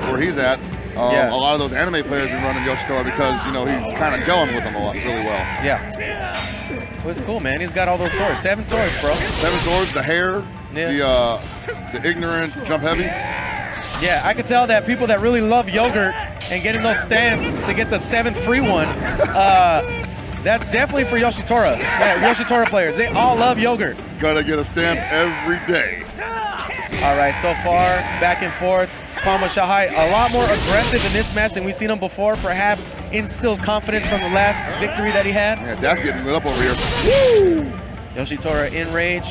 where he's at, a lot of those anime players have been running Yoshitora because, you know, he's kind of gelling with them really well. Yeah. Well, it's cool, man. He's got all those swords. 7 swords, bro. 7 swords, the hair, the ignorant, jump heavy. Yeah, I could tell that people that really love yogurt and getting those stamps to get the 7th free one, that's definitely for Yoshitora. Yeah, Yoshitora players, they all love yogurt. Gotta get a stamp every day. All right, so far, back and forth. Kwamba Xiaohai a lot more aggressive in this match than we've seen him before. Perhaps instilled confidence from the last victory that he had. Yeah, Daft getting lit up over here. Woo! Yoshitora in rage.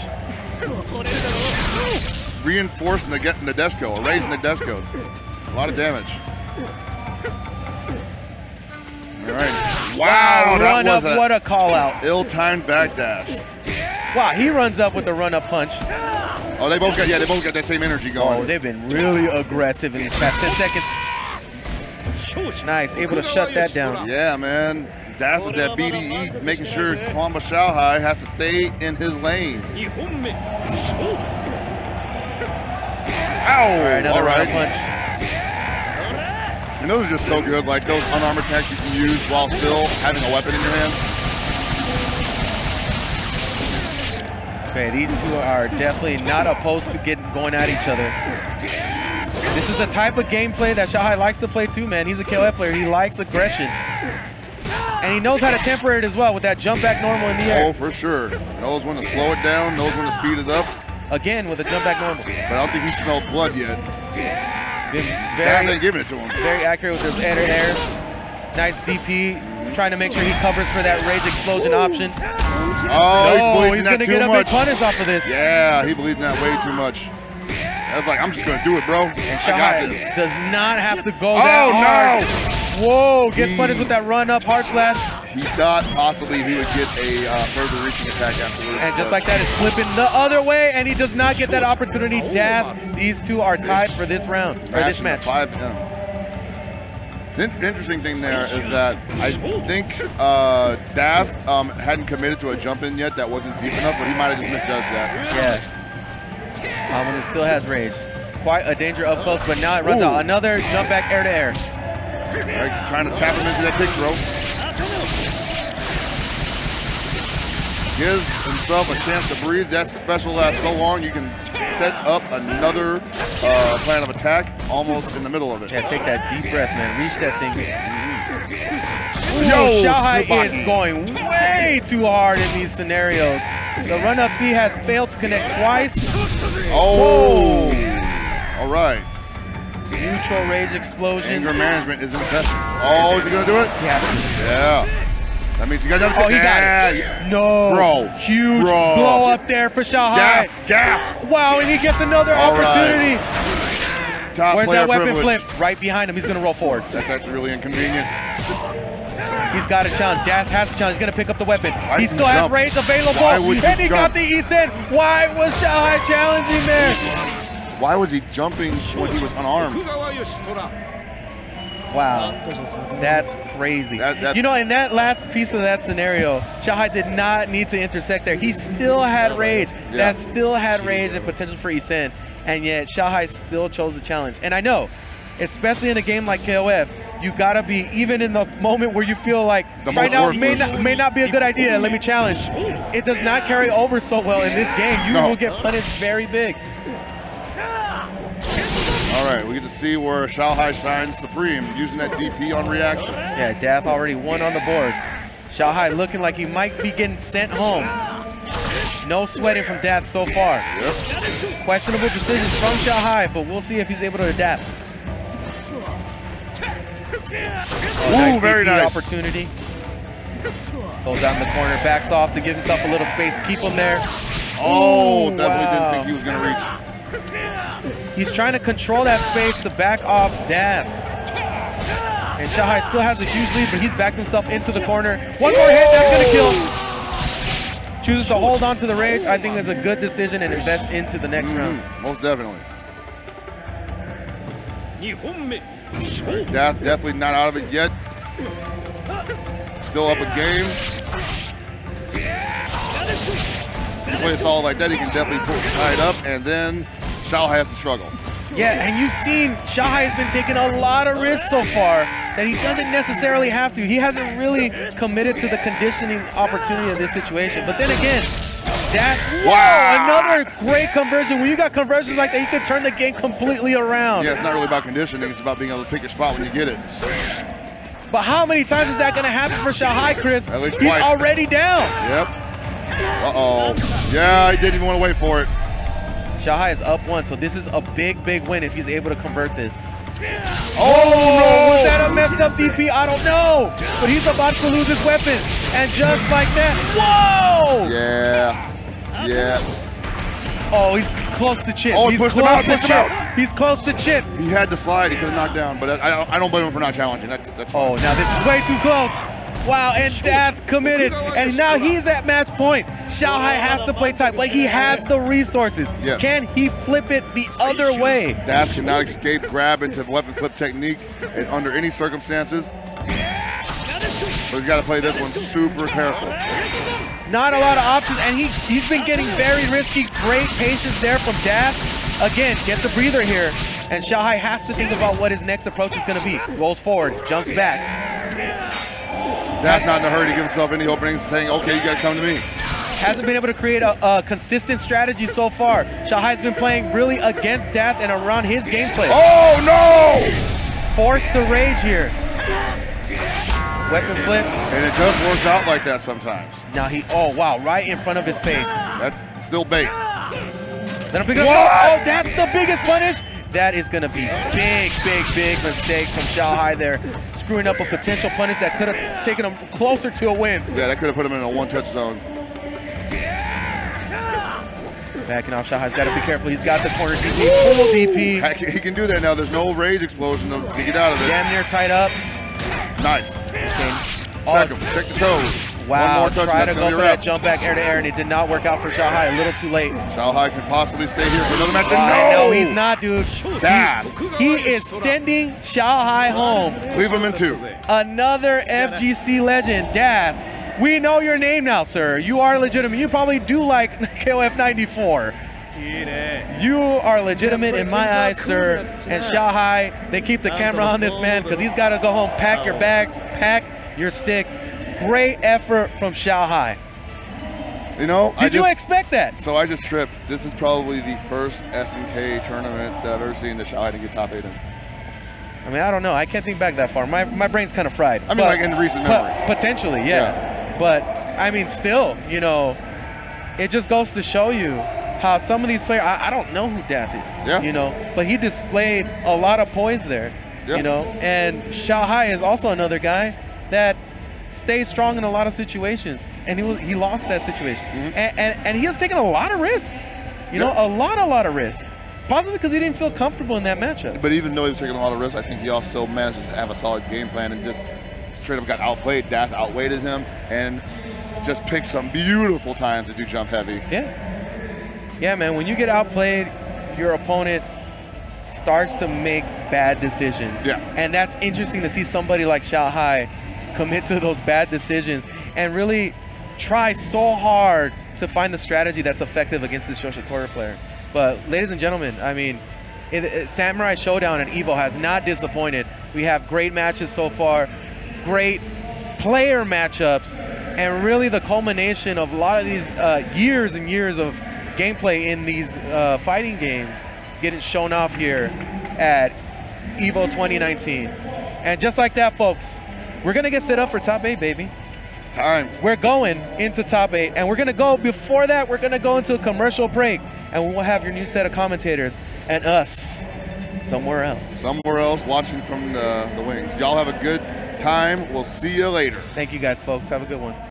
Reinforcing the Nadeshko, raising the Nadeshko. A lot of damage. All right. Wow, that was what a call out. Ill-timed backdash. Wow, he runs up with the run-up punch. Oh, they both got that same energy going. Oh, they've been really aggressive in these past 10 seconds. Nice, able to shut that down. Yeah, man. Daft with that BDE, making sure Kwamba Xiaohai has to stay in his lane. Ow! All right, another run-up punch. And those are just so good, like those unarmored attacks you can use while still having a weapon in your hand. Okay, these two are definitely not opposed to going at each other. This is the type of gameplay that Xiaohai likes to play too, man. He's a KOF player. He likes aggression. And he knows how to temper it as well with that jump back normal in the air. Oh, for sure. Knows when to slow it down, knows when to speed it up. Again, with a jump back normal. But I don't think he smelled blood yet. Very, ain't giving it to him. Very accurate with those airs. Nice DP. Trying to make sure he covers for that rage explosion option. Oh, he's going to get a big punish off of this. Yeah, he believed in that way too much. I was like, I'm just going to do it, bro. And Xiaohai does not have to go that hard. No. Whoa, gets punished with that run-up hard slash. He thought possibly he would get a further reaching attack afterwards. And just like that, it's flipping the other way, and he does not get that opportunity. Daft, these two are tied for this round, or this match. The interesting thing there is that I think Daft hadn't committed to a jump in yet that wasn't deep enough, but he might have just misjudged that. Yeah. He still has rage. Quite a danger up close, but now it runs out. Another jump back air to air. Right, trying to tap him into that kick throw. Gives himself a chance to breathe. That special lasts so long you can set up another plan of attack almost in the middle of it. Yeah, take that deep breath, man. Reset things. Yo, Xiaohai is going way too hard in these scenarios. The run-ups he has failed to connect twice. Oh! Whoa. All right. Neutral rage explosion. Anger management is in session. Oh, is he going to do it? Yeah. Yeah. That means he got another. Oh, he got it. No. Bro. Huge blow up there for Xiaohai. Gap. Wow, and he gets another opportunity. Top Where's that weapon privilege. flip? Right behind him. He's going to roll forward. That's actually really inconvenient. He's got a challenge. Daft has a challenge. He's going to pick up the weapon. He still has rage available. And he got the E-Sen. Why was Xiaohai challenging there? Why was he jumping when he was unarmed? Wow, that's crazy. You know, in that last piece of that scenario, Xiaohai did not need to intersect there. He still had rage. Yeah. That still had rage and potential for Isen, and yet Xiaohai still chose the challenge. And I know, especially in a game like KOF, you gotta be, even in the moment where you feel like right now may not be a good idea, let me challenge. It does not carry over so well in this game. You will get punished very big. All right, we get to see where Xiaohai shines supreme, using that DP on reaction. Yeah, Death already won on the board. Xiaohai looking like he might be getting sent home. No sweating from Death so far. Yep. Questionable decisions from Xiaohai, but we'll see if he's able to adapt. Ooh, very nice. Opportunity. Goes down the corner, backs off to give himself a little space, keep him there. Oh, definitely didn't think he was going to reach. He's trying to control that space to back off Death. And Xiaohai still has a huge lead, but he's backed himself into the corner. One more hit, that's going to kill. Chooses to hold on to the rage. I think is a good decision and invest into the next round. Most definitely. Death definitely not out of it yet. Still up a game. If he plays solid like that, he can definitely tie it up, and then Xiaohai has to struggle. Yeah, and you've seen Xiaohai has been taking a lot of risks so far that he doesn't necessarily have to. He hasn't really committed to the conditioning opportunity of this situation. But then again, another great conversion. When you got conversions like that, you can turn the game completely around. Yeah, it's not really about conditioning. It's about being able to pick your spot when you get it. But how many times is that going to happen for Xiaohai, Chris? At least He's twice. already down. Yep. Uh-oh. Yeah, he didn't even want to wait for it. Xiaohai is up 1, so this is a big, big win if he's able to convert this. Oh, no! Was that a messed up DP? I don't know. But he's about to lose his weapon. And just like that, whoa! Yeah. Yeah. Oh, he's close to chip. Oh, he's pushed close him out, to pushed him chip. out. He's close to chip. He had to slide. He could have knocked down, but I don't blame him for not challenging. That's fine. Oh, now this is way too close. Wow, and Death committed. And now he's at match point. Xiaohai has to play tight, but he has the resources. Yes. Can he flip it the other way? Death cannot escape grab into weapon flip technique and under any circumstances. But he's got to play this one super careful. Not a lot of options, and he's been getting very risky. Great patience there from Death. Again, gets a breather here, and Xiaohai has to think about what his next approach is going to be. Rolls forward, jumps back. Death's not in a hurry to give himself any openings, saying, okay, you got to come to me. Hasn't been able to create a consistent strategy so far. Xiaohai's been playing really against Death and around his gameplay. Oh, no! Forced to rage here. Weapon flip. And it just works out like that sometimes. Now oh wow, right in front of his face. That's still bait. Then pick it up. Oh, that's the biggest punish. That is going to be big, big, big mistake from Xiaohai there. Screwing up a potential punish that could have taken him closer to a win. Yeah, that could have put him in a one-touch zone. Backing off, Xiaohai's got to be careful. He's got the corner DP, full DP. He can do that now. There's no rage explosion to get out of it. Damn near tied up. Nice. Check him. Check the toes. Wow, one more touch, try to that's go for that jump back air to air, and it did not work out for Xiaohai. A little too late. Xiaohai could possibly stay here for another match. No, he's not, dude. He is sending Xiaohai home. Leave him in 2. Another FGC legend, Death. We know your name now, sir. You are legitimate. You probably do like KOF 94. You are legitimate in my eyes, sir. And Xiaohai, they keep the camera on this man because he's got to go home, pack your bags, pack your stick. Great effort from Xiaohai. You know, did you expect that? So I just tripped. This is probably the first SNK tournament that I've ever seen that Xiaohai didn't get top 8 in. I mean, I don't know. I can't think back that far. My brain's kind of fried. I mean, like in recent memory. Potentially, yeah. But, I mean, still, you know, it just goes to show you how some of these players, I don't know who Death is, you know, but he displayed a lot of poise there, you know, and Xiaohai is also another guy that stays strong in a lot of situations, and he lost that situation. And he was taking a lot of risks, you know, a lot of risks. Possibly because he didn't feel comfortable in that matchup. But even though he was taking a lot of risks, I think he also managed to have a solid game plan and just straight up got outplayed. Death outweighted him and just picked some beautiful times to do jump heavy. Yeah, man, when you get outplayed, your opponent starts to make bad decisions. Yeah. And that's interesting to see somebody like Xiao Hai commit to those bad decisions and really try so hard to find the strategy that's effective against this Yoshitori player. But ladies and gentlemen, I mean, Samurai Shodown and EVO has not disappointed. We have great matches so far, great player matchups, and really the culmination of a lot of these years and years of gameplay in these fighting games getting shown off here at EVO 2019. And just like that, folks, we're going to get set up for top 8, baby. It's time. We're going into top 8, and we're going to go, before that, we're going to go into a commercial break, and we'll have your new set of commentators and us somewhere else. Somewhere else watching from the wings. Y'all have a good time. We'll see you later. Thank you guys, folks. Have a good one.